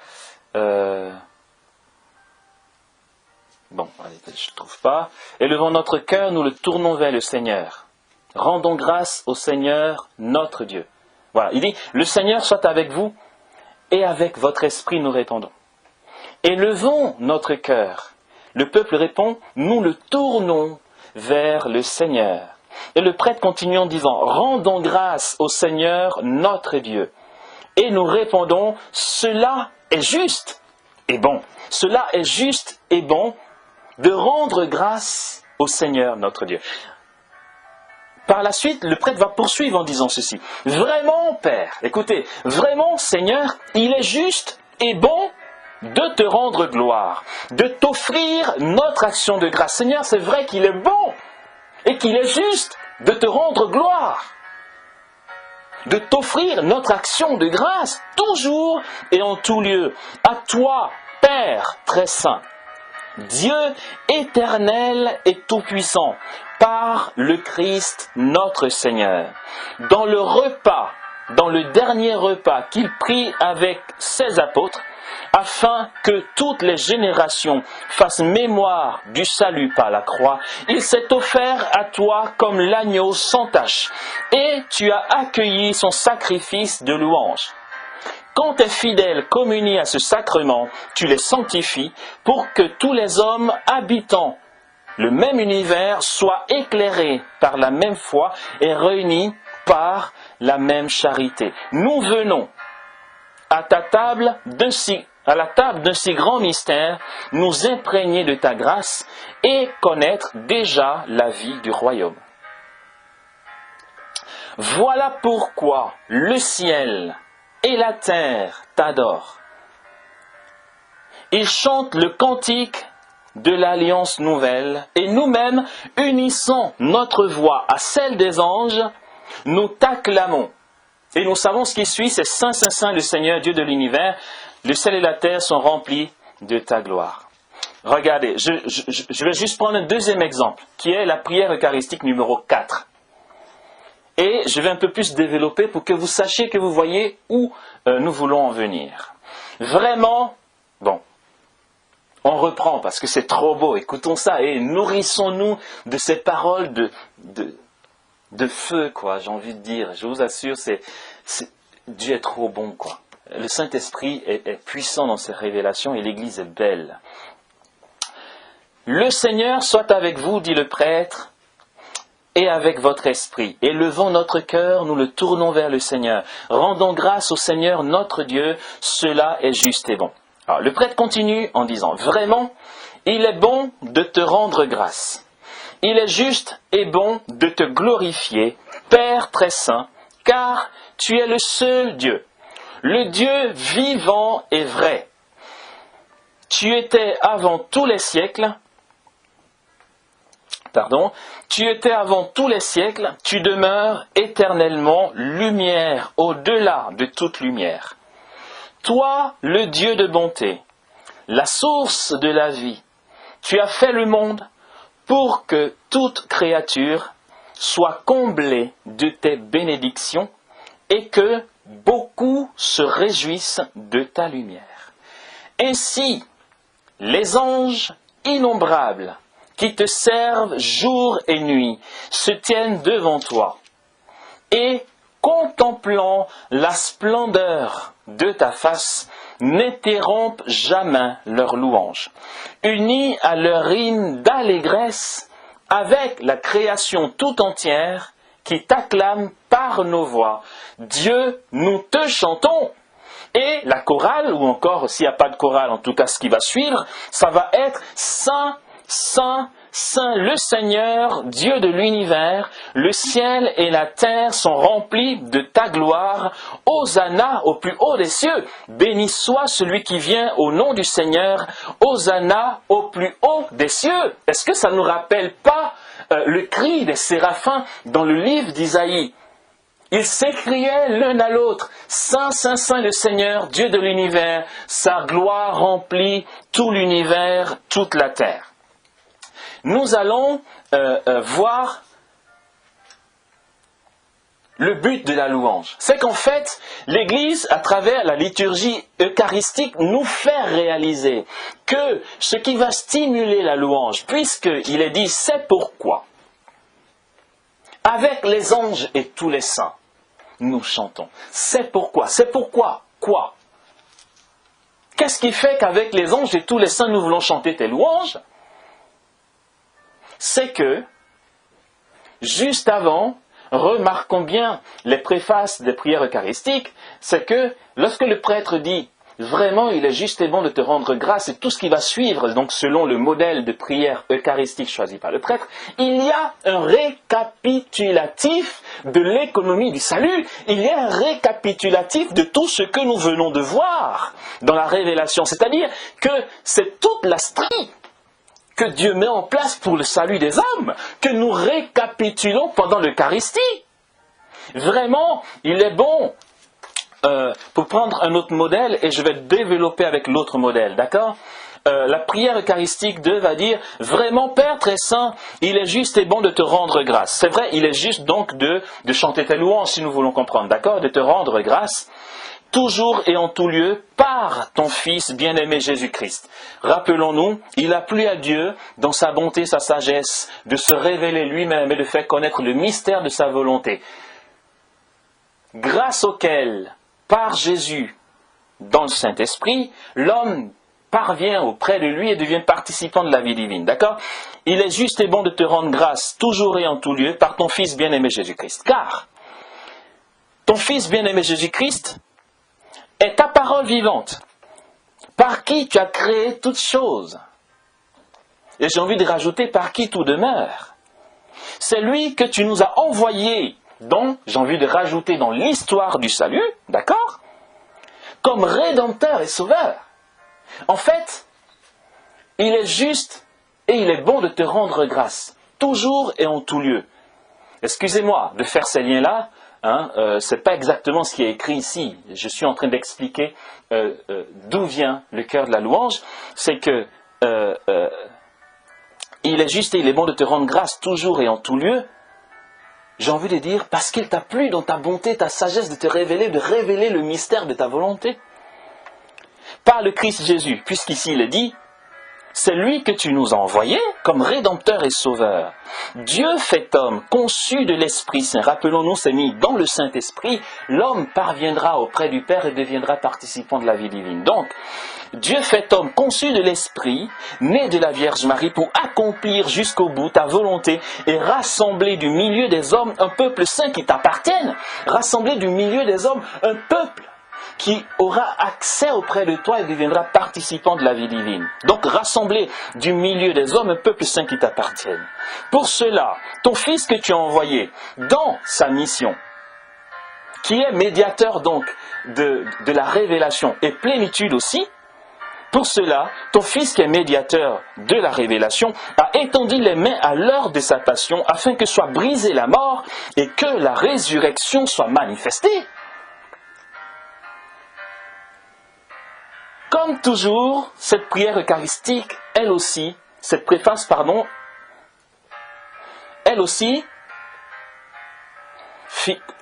Bon, je ne trouve pas. Élevons notre cœur, nous le tournons vers le Seigneur. Rendons grâce au Seigneur, notre Dieu. Voilà, il dit, le Seigneur soit avec vous et avec votre esprit nous répondons. Élevons notre cœur. Le peuple répond, nous le tournons vers le Seigneur. Et le prêtre continue en disant, rendons grâce au Seigneur, notre Dieu. Et nous répondons, cela est juste et bon. Cela est juste et bon de rendre grâce au Seigneur, notre Dieu. Par la suite, le prêtre va poursuivre en disant ceci. Vraiment, Père, écoutez, vraiment, Seigneur, il est juste et bon de te rendre gloire, de t'offrir notre action de grâce. Seigneur, c'est vrai qu'il est bon et qu'il est juste de te rendre gloire, de t'offrir notre action de grâce, toujours et en tout lieu. À toi, Père très saint, Dieu éternel et tout-puissant, par le Christ notre Seigneur. Dans le dernier repas qu'il prit avec ses apôtres, afin que toutes les générations fassent mémoire du salut par la croix, il s'est offert à toi comme l'agneau sans tache, et tu as accueilli son sacrifice de louange. Quand tes fidèles communient à ce sacrement, tu les sanctifies pour que tous les hommes habitant le même univers soient éclairés par la même foi et réunis par la même charité. Nous venons à la table d'un si grand mystère, nous imprégner de ta grâce et connaître déjà la vie du royaume. Voilà pourquoi le ciel et la terre t'adorent. Ils chantent le cantique de l'alliance nouvelle et nous-mêmes, unissant notre voix à celle des anges, nous t'acclamons. Et nous savons ce qui suit, c'est Saint, Saint, Saint, le Seigneur, Dieu de l'univers. Le ciel et la terre sont remplis de ta gloire. Regardez, je vais juste prendre un deuxième exemple, qui est la prière eucharistique numéro 4. Et je vais un peu plus développer pour que vous sachiez, que vous voyez où nous voulons en venir. Vraiment, bon, on reprend parce que c'est trop beau, écoutons ça et nourrissons-nous de ces paroles de feu, quoi, j'ai envie de dire. Je vous assure, Dieu est trop bon, quoi. Le Saint-Esprit est puissant dans ses révélations et l'Église est belle. Le Seigneur soit avec vous, dit le prêtre, et avec votre esprit. Élevons notre cœur, nous le tournons vers le Seigneur. Rendons grâce au Seigneur notre Dieu, cela est juste et bon. Alors, le prêtre continue en disant, vraiment, il est bon de te rendre grâce. Il est juste et bon de te glorifier, Père très saint, car tu es le seul Dieu, le Dieu vivant et vrai. Tu étais avant tous les siècles, tu demeures éternellement lumière au-delà de toute lumière. Toi, le Dieu de bonté, la source de la vie, tu as fait le monde pour que toute créature soit comblée de tes bénédictions et que beaucoup se réjouissent de ta lumière. Ainsi, les anges innombrables qui te servent jour et nuit se tiennent devant toi et, contemplant la splendeur de ta face, n'interrompent jamais leur louange. Unis à leur hymne d'allégresse avec la création tout entière qui t'acclame par nos voix. Dieu, nous te chantons. Et la chorale, ou encore s'il n'y a pas de chorale, en tout cas ce qui va suivre, ça va être Saint, Saint, Saint le Seigneur, Dieu de l'univers, le ciel et la terre sont remplis de ta gloire. Hosanna au plus haut des cieux. Béni soit celui qui vient au nom du Seigneur. Hosanna au plus haut des cieux. Est-ce que ça ne nous rappelle pas le cri des séraphins dans le livre d'Isaïe? Ils s'écriaient l'un à l'autre, Saint, Saint, Saint le Seigneur, Dieu de l'univers, sa gloire remplit tout l'univers, toute la terre. Nous allons voir le but de la louange? C'est qu'en fait, l'Église, à travers la liturgie eucharistique, nous fait réaliser que ce qui va stimuler la louange, puisqu'il est dit, c'est pourquoi, avec les anges et tous les saints, nous chantons. C'est pourquoi. C'est pourquoi quoi? Qu'est-ce qui fait qu'avec les anges et tous les saints, nous voulons chanter tes louanges? C'est que, juste avant, remarquons bien les préfaces des prières eucharistiques, c'est que lorsque le prêtre dit « Vraiment, il est juste et bon de te rendre grâce » et tout ce qui va suivre, donc selon le modèle de prière eucharistique choisi par le prêtre, il y a un récapitulatif de l'économie du salut, il y a un récapitulatif de tout ce que nous venons de voir dans la révélation, c'est-à-dire que c'est toute la strie que Dieu met en place pour le salut des hommes, que nous récapitulons pendant l'Eucharistie. Vraiment, il est bon, pour prendre un autre modèle, et je vais développer avec l'autre modèle, d'accord? La prière eucharistique 2 va dire, vraiment Père très saint, il est juste et bon de te rendre grâce. C'est vrai, il est juste donc de chanter tes louanges, si nous voulons comprendre, d'accord? De te rendre grâce. Toujours et en tout lieu, par ton Fils bien-aimé Jésus-Christ. Rappelons-nous, il a plu à Dieu, dans sa bonté, sa sagesse, de se révéler lui-même et de faire connaître le mystère de sa volonté, grâce auquel, par Jésus, dans le Saint-Esprit, l'homme parvient auprès de lui et devient participant de la vie divine. D'accord? Il est juste et bon de te rendre grâce, toujours et en tout lieu, par ton Fils bien-aimé Jésus-Christ. Car ton Fils bien-aimé Jésus-Christ est ta parole vivante, par qui tu as créé toutes choses. Et j'ai envie de rajouter par qui tout demeure. C'est lui que tu nous as envoyé, donc j'ai envie de rajouter dans l'histoire du salut, d'accord? Comme rédempteur et sauveur. En fait, il est juste et il est bon de te rendre grâce, toujours et en tout lieu. Excusez-moi de faire ces liens-là, ce n'est pas exactement ce qui est écrit ici. Je suis en train d'expliquer d'où vient le cœur de la louange. C'est que il est juste et il est bon de te rendre grâce toujours et en tout lieu. J'ai envie de dire, parce qu'il t'a plu dans ta bonté, ta sagesse de te révéler, de révéler le mystère de ta volonté. Par le Christ Jésus, puisqu'ici il est dit, c'est lui que tu nous as envoyé comme rédempteur et sauveur. Dieu fait homme, conçu de l'Esprit Saint. Rappelons-nous, c'est mis dans le Saint-Esprit. L'homme parviendra auprès du Père et deviendra participant de la vie divine. Donc, Dieu fait homme, conçu de l'Esprit, né de la Vierge Marie, pour accomplir jusqu'au bout ta volonté et rassembler du milieu des hommes un peuple saint qui t'appartienne. Rassembler du milieu des hommes un peuple qui aura accès auprès de toi et deviendra participant de la vie divine. Donc, rassembler du milieu des hommes un peuple saint qui t'appartienne. Pour cela, ton Fils que tu as envoyé dans sa mission, qui est médiateur donc de la révélation et plénitude aussi, pour cela, ton Fils qui est médiateur de la révélation a étendu les mains à l'heure de sa passion afin que soit brisée la mort et que la résurrection soit manifestée. Comme toujours, cette prière eucharistique, elle aussi, cette préface, elle aussi,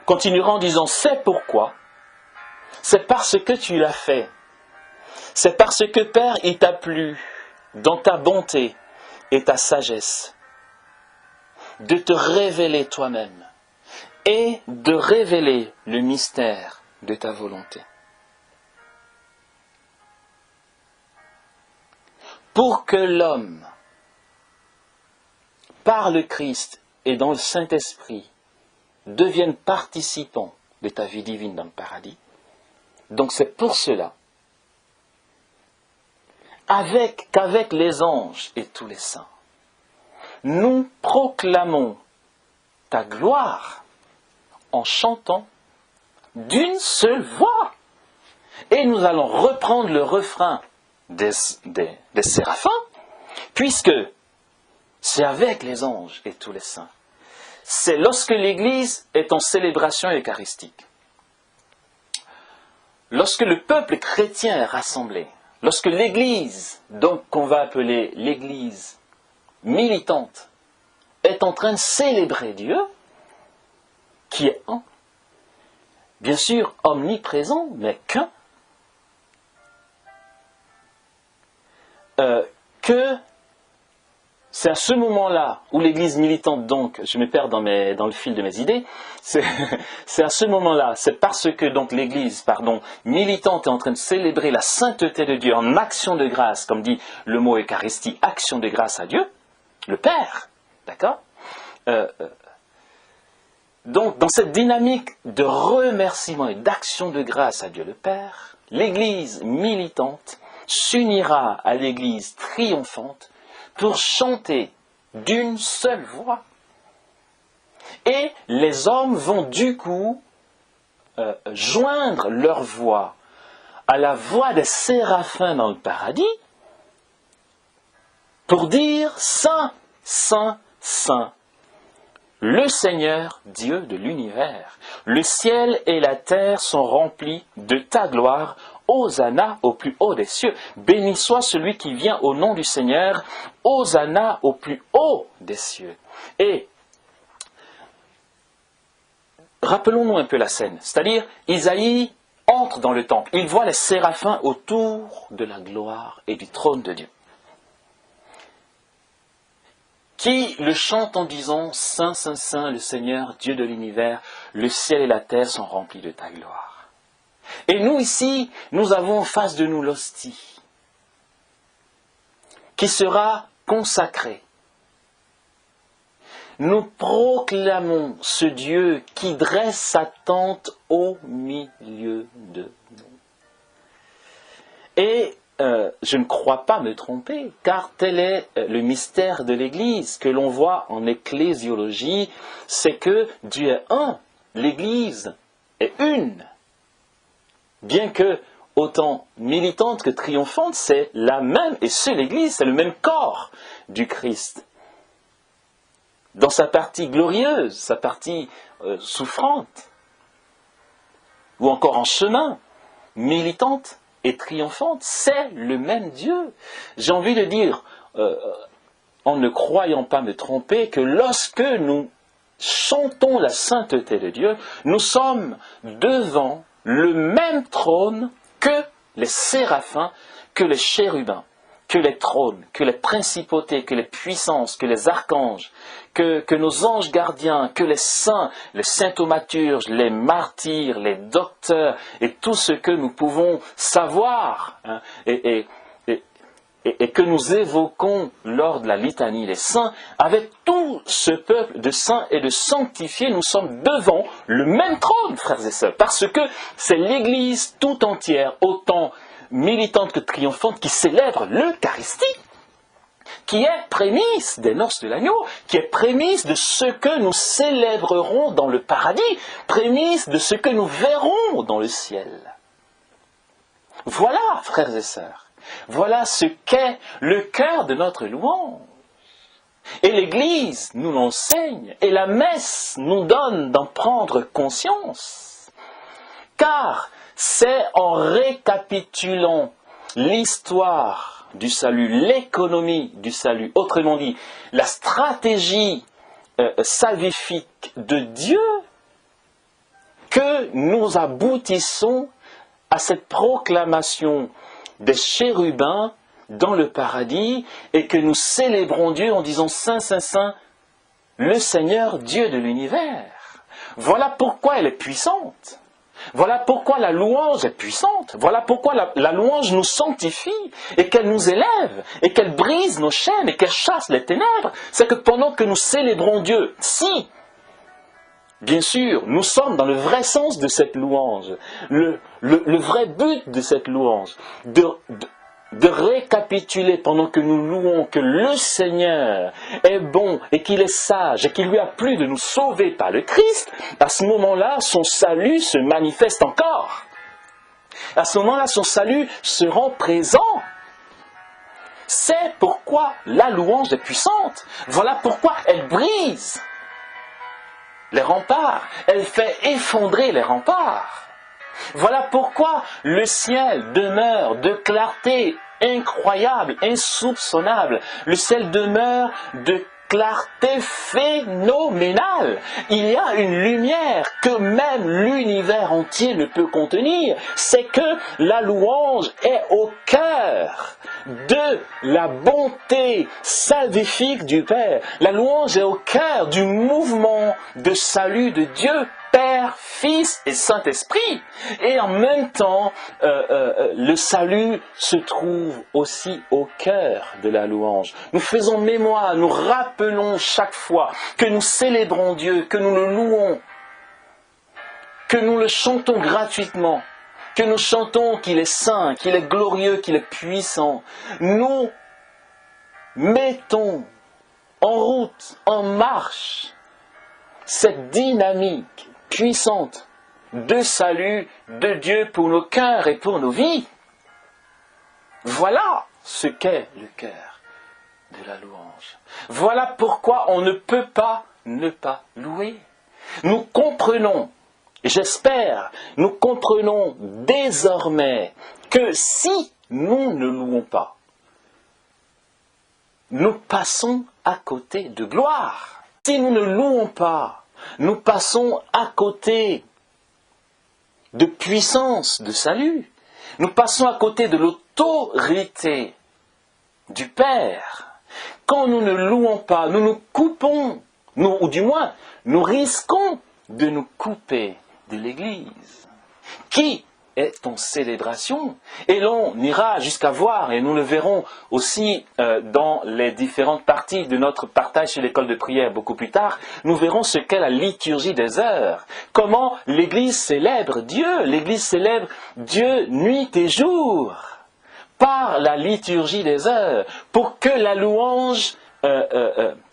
continuera en disant, c'est pourquoi, c'est parce que tu l'as fait, c'est parce que Père, il t'a plu, dans ta bonté et ta sagesse, de te révéler toi-même et de révéler le mystère de ta volonté. Pour que l'homme, par le Christ et dans le Saint-Esprit, devienne participant de ta vie divine dans le paradis. Donc c'est pour cela qu'avec les anges et tous les saints, nous proclamons ta gloire en chantant d'une seule voix. Et nous allons reprendre le refrain des séraphins, puisque c'est avec les anges et tous les saints. C'est lorsque l'Église est en célébration eucharistique. Lorsque le peuple chrétien est rassemblé, lorsque l'Église, donc qu'on va appeler l'Église militante, est en train de célébrer Dieu, qui est un, bien sûr omniprésent, mais qu'un. Que c'est à ce moment-là où l'Église militante, donc, je me perds dans le fil de mes idées, c'est à ce moment-là, c'est parce que donc l'Église, militante est en train de célébrer la sainteté de Dieu en action de grâce, comme dit le mot Eucharistie, action de grâce à Dieu, le Père, d'accord ? Donc, dans cette dynamique de remerciement et d'action de grâce à Dieu le Père, l'Église militante s'unira à l'Église triomphante pour chanter d'une seule voix. Et les hommes vont du coup joindre leur voix à la voix des séraphins dans le paradis pour dire « Saint, Saint, Saint ». Le Seigneur, Dieu de l'univers, le ciel et la terre sont remplis de ta gloire. Hosanna au plus haut des cieux. Béni soit celui qui vient au nom du Seigneur. Hosanna au plus haut des cieux. Et rappelons-nous un peu la scène. C'est-à-dire, Isaïe entre dans le temple. Il voit les séraphins autour de la gloire et du trône de Dieu, qui le chantent en disant « Saint, Saint, Saint, le Seigneur, Dieu de l'univers, le ciel et la terre sont remplis de ta gloire. » Et nous ici, nous avons en face de nous l'hostie, qui sera consacrée. Nous proclamons ce Dieu qui dresse sa tente au milieu de nous. Et je ne crois pas me tromper, car tel est le mystère de l'Église que l'on voit en ecclésiologie, c'est que Dieu est un, l'Église est une. Bien que autant militante que triomphante, c'est la même et seule Église, c'est le même corps du Christ. Dans sa partie glorieuse, sa partie souffrante, ou encore en chemin, militante et triomphante, c'est le même Dieu. J'ai envie de dire, en ne croyant pas me tromper, que lorsque nous chantons la sainteté de Dieu, nous sommes devant le même trône que les séraphins, que les chérubins, que les trônes, que les principautés, que les puissances, que les archanges, que nos anges gardiens, que les saints thaumaturges, les martyrs, les docteurs, et tout ce que nous pouvons savoir, hein, et que nous évoquons lors de la litanie des saints, avec tout ce peuple de saints et de sanctifiés, nous sommes devant le même trône, frères et sœurs, parce que c'est l'Église tout entière, autant militante que triomphante, qui célèbre l'Eucharistie, qui est prémisse des noces de l'agneau, qui est prémisse de ce que nous célébrerons dans le paradis, prémisse de ce que nous verrons dans le ciel. Voilà, frères et sœurs, voilà ce qu'est le cœur de notre louange. Et l'Église nous l'enseigne, et la messe nous donne d'en prendre conscience. Car c'est en récapitulant l'histoire du salut, l'économie du salut, autrement dit, la stratégie salvifique de Dieu, que nous aboutissons à cette proclamation des chérubins dans le paradis et que nous célébrons Dieu en disant « Saint, Saint, Saint, le Seigneur Dieu de l'univers ». Voilà pourquoi elle est puissante. Voilà pourquoi la louange est puissante. Voilà pourquoi la louange nous sanctifie et qu'elle nous élève et qu'elle brise nos chaînes et qu'elle chasse les ténèbres. C'est que pendant que nous célébrons Dieu, si, bien sûr, nous sommes dans le vrai sens de cette louange, le vrai but de cette louange, de récapituler pendant que nous louons que le Seigneur est bon et qu'il est sage et qu'il lui a plu de nous sauver par le Christ, à ce moment-là, son salut se manifeste encore. À ce moment-là, son salut se rend présent. C'est pourquoi la louange est puissante. Voilà pourquoi elle brise les remparts. Elle fait effondrer les remparts. Voilà pourquoi le ciel demeure de clarté incroyable, insoupçonnable. Le ciel demeure de clarté phénoménale. Il y a une lumière que même l'univers entier ne peut contenir. C'est que la louange est au cœur de la bonté salvifique du Père. La louange est au cœur du mouvement de salut de Dieu, Père, Fils et Saint-Esprit. Et en même temps, le salut se trouve aussi au cœur de la louange. Nous faisons mémoire, nous rappelons chaque fois que nous célébrons Dieu, que nous le louons, que nous le chantons gratuitement, que nous chantons qu'il est saint, qu'il est glorieux, qu'il est puissant. Nous mettons en route, en marche, cette dynamique puissante de salut de Dieu pour nos cœurs et pour nos vies. Voilà ce qu'est le cœur de la louange. Voilà pourquoi on ne peut pas ne pas louer. Nous comprenons, j'espère, nous comprenons désormais que si nous ne louons pas, nous passons à côté de gloire. Si nous ne louons pas, nous passons à côté de puissance, de salut. Nous passons à côté de l'autorité du Père. Quand nous ne louons pas, nous nous coupons, ou du moins, nous risquons de nous couper de l'Église, qui est en célébration. Et l'on ira jusqu'à voir, et nous le verrons aussi dans les différentes parties de notre partage sur l'école de prière beaucoup plus tard, nous verrons ce qu'est la liturgie des heures. Comment l'Église célèbre Dieu. L'Église célèbre Dieu nuit et jour par la liturgie des heures, pour que la louange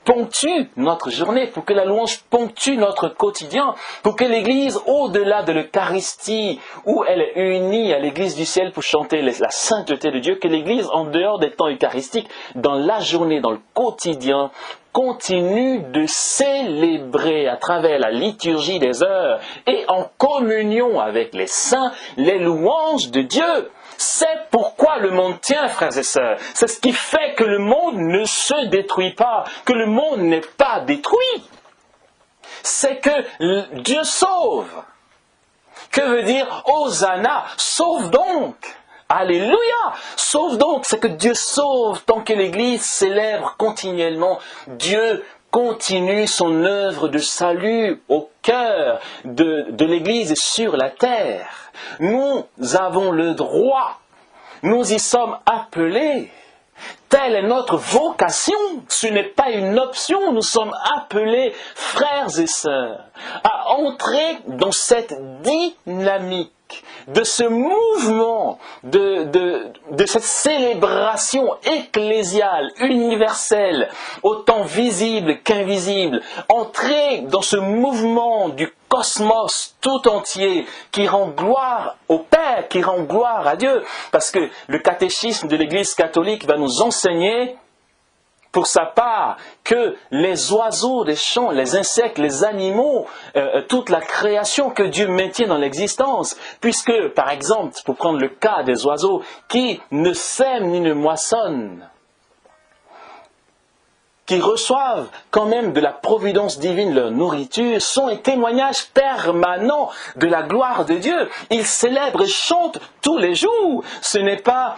ponctue notre journée, pour que la louange ponctue notre quotidien, pour que l'Église, au-delà de l'Eucharistie, où elle est unie à l'Église du ciel pour chanter la sainteté de Dieu, que l'Église, en dehors des temps eucharistiques, dans la journée, dans le quotidien, continue de célébrer à travers la liturgie des heures et en communion avec les saints, les louanges de Dieu. C'est pourquoi le monde tient, frères et sœurs. C'est ce qui fait que le monde ne se détruit pas, que le monde n'est pas détruit. C'est que Dieu sauve. Que veut dire Hosanna? Sauve donc. Alléluia! Sauve donc, c'est que Dieu sauve tant que l'Église célèbre continuellement. Dieu continue son œuvre de salut au cœur de l'Église et sur la terre. Nous avons le droit, nous y sommes appelés. Telle est notre vocation, ce n'est pas une option, nous sommes appelés, frères et sœurs, à entrer dans cette dynamique, de ce mouvement, de cette célébration ecclésiale, universelle, autant visible qu'invisible, entrer dans ce mouvement du cosmos tout entier qui rend gloire au Père, qui rend gloire à Dieu. Parce que le catéchisme de l'Église catholique va nous enseigner, pour sa part, que les oiseaux des champs, les insectes, les animaux, toute la création que Dieu maintient dans l'existence, puisque, par exemple, pour prendre le cas des oiseaux qui ne sèment ni ne moissonnent, qui reçoivent quand même de la providence divine leur nourriture, sont un témoignage permanent de la gloire de Dieu. Ils célèbrent et chantent tous les jours. Ce n'est pas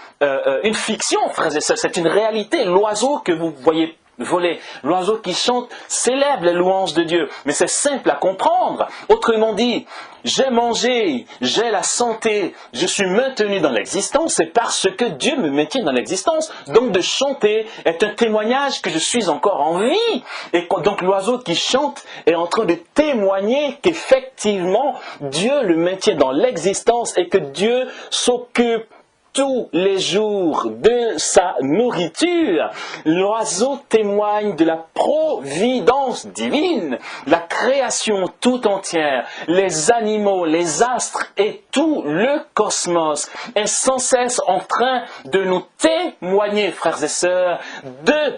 une fiction, frères et sœurs, c'est une réalité. L'oiseau que vous voyez voler, l'oiseau qui chante, célèbre les louanges de Dieu. Mais c'est simple à comprendre. Autrement dit, j'ai mangé, j'ai la santé, je suis maintenu dans l'existence, c'est parce que Dieu me maintient dans l'existence. Donc de chanter est un témoignage que je suis encore en vie. Et donc l'oiseau qui chante est en train de témoigner qu'effectivement Dieu le maintient dans l'existence et que Dieu s'occupe tous les jours de sa nourriture. L'oiseau témoigne de la providence divine, la création tout entière, les animaux, les astres et tout le cosmos est sans cesse en train de nous témoigner, frères et sœurs, de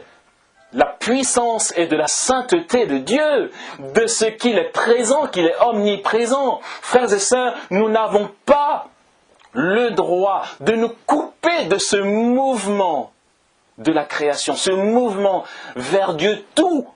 la puissance et de la sainteté de Dieu, de ce qu'il est présent, qu'il est omniprésent. Frères et sœurs, nous n'avons pas le droit de nous couper de ce mouvement de la création, ce mouvement vers Dieu, tout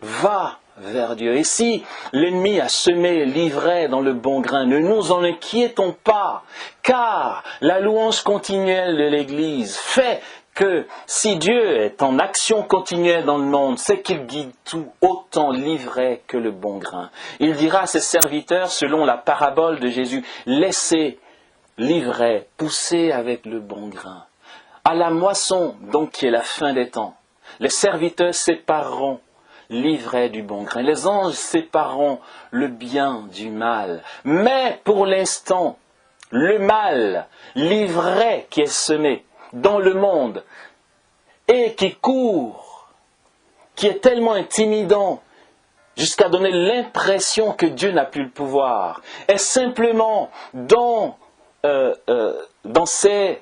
va vers Dieu. Et si l'ennemi a semé l'ivraie dans le bon grain, ne nous en inquiétons pas, car la louange continuelle de l'Église fait que si Dieu est en action continuelle dans le monde, c'est qu'il guide tout, autant l'ivraie que le bon grain. Il dira à ses serviteurs, selon la parabole de Jésus, laissez l'ivraie pousser avec le bon grain. À la moisson, donc qui est la fin des temps, les serviteurs sépareront l'ivraie du bon grain. Les anges sépareront le bien du mal. Mais pour l'instant, le mal, l'ivraie qui est semée dans le monde et qui court, qui est tellement intimidant jusqu'à donner l'impression que Dieu n'a plus le pouvoir, est simplement dans ses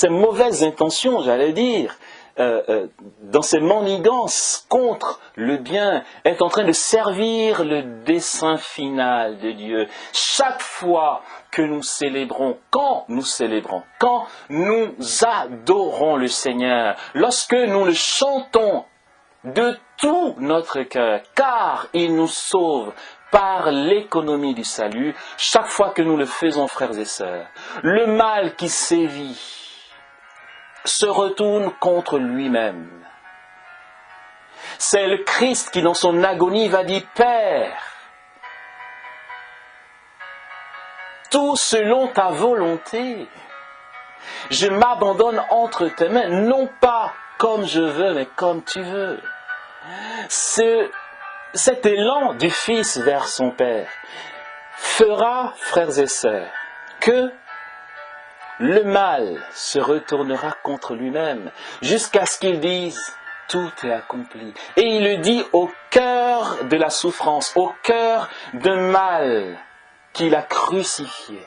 mauvaises intentions, j'allais dire, dans ses manigances contre le bien, est en train de servir le dessein final de Dieu. Chaque fois que nous célébrons, quand nous adorons le Seigneur, lorsque nous le chantons de tout notre cœur, car il nous sauve par l'économie du salut, chaque fois que nous le faisons, frères et sœurs, le mal qui sévit se retourne contre lui-même. C'est le Christ qui, dans son agonie, va dire « Père, tout selon ta volonté, je m'abandonne entre tes mains, non pas comme je veux, mais comme tu veux. » Cet élan du Fils vers son Père fera, frères et sœurs, que le mal se retournera contre lui-même jusqu'à ce qu'il dise « tout est accompli ». Et il le dit au cœur de la souffrance, au cœur d'un mal qu'il a crucifié.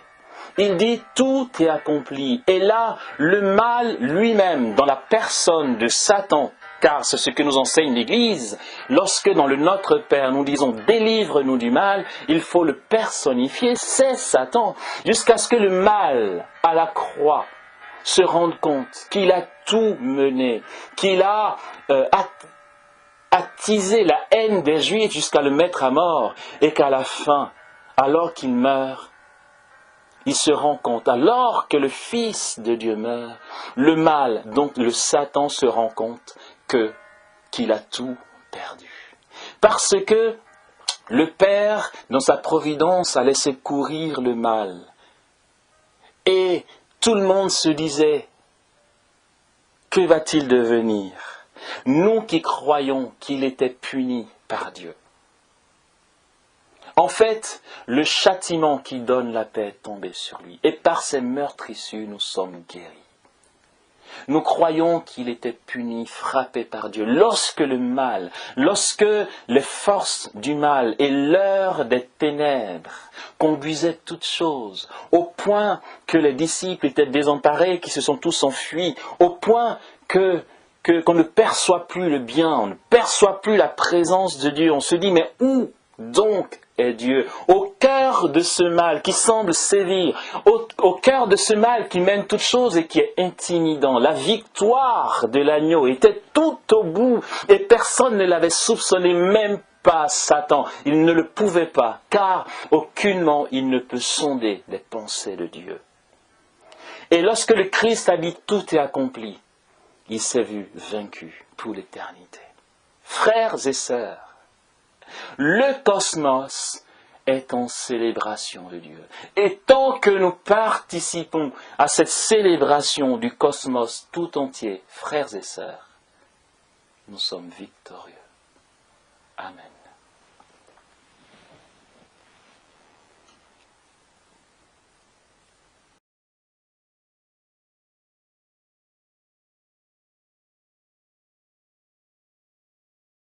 Il dit « tout est accompli ». Et là, le mal lui-même, dans la personne de Satan, car c'est ce que nous enseigne l'Église, lorsque dans le Notre Père nous disons « délivre-nous du mal », il faut le personnifier, c'est Satan, jusqu'à ce que le mal à la croix se rende compte qu'il a tout mené, qu'il a attisé la haine des Juifs jusqu'à le mettre à mort, et qu'à la fin, alors qu'il meurt, il se rend compte, alors que le Fils de Dieu meurt, le mal, donc le Satan se rend compte qu'il a tout perdu. Parce que le Père, dans sa providence, a laissé courir le mal. Et tout le monde se disait, que va-t-il devenir? Nous qui croyons qu'il était puni par Dieu. En fait, le châtiment qui donne la paix est tombé sur lui. Et par ses meurtrissures, nous sommes guéris. Nous croyons qu'il était puni, frappé par Dieu. Lorsque le mal, lorsque les forces du mal et l'heure des ténèbres conduisaient toutes choses, au point que les disciples étaient désemparés, qu'ils se sont tous enfuis, au point qu'on ne perçoit plus le bien, on ne perçoit plus la présence de Dieu. On se dit, mais où donc est Dieu? Au cœur de ce mal qui semble sévir, au cœur de ce mal qui mène toute chose et qui est intimidant, la victoire de l'agneau était tout au bout et personne ne l'avait soupçonné, même pas Satan. Il ne le pouvait pas, car aucunement il ne peut sonder les pensées de Dieu. Et lorsque le Christ a dit tout est accompli, il s'est vu vaincu pour l'éternité. Frères et sœurs, le cosmos est en célébration de Dieu. Et tant que nous participons à cette célébration du cosmos tout entier, frères et sœurs, nous sommes victorieux. Amen.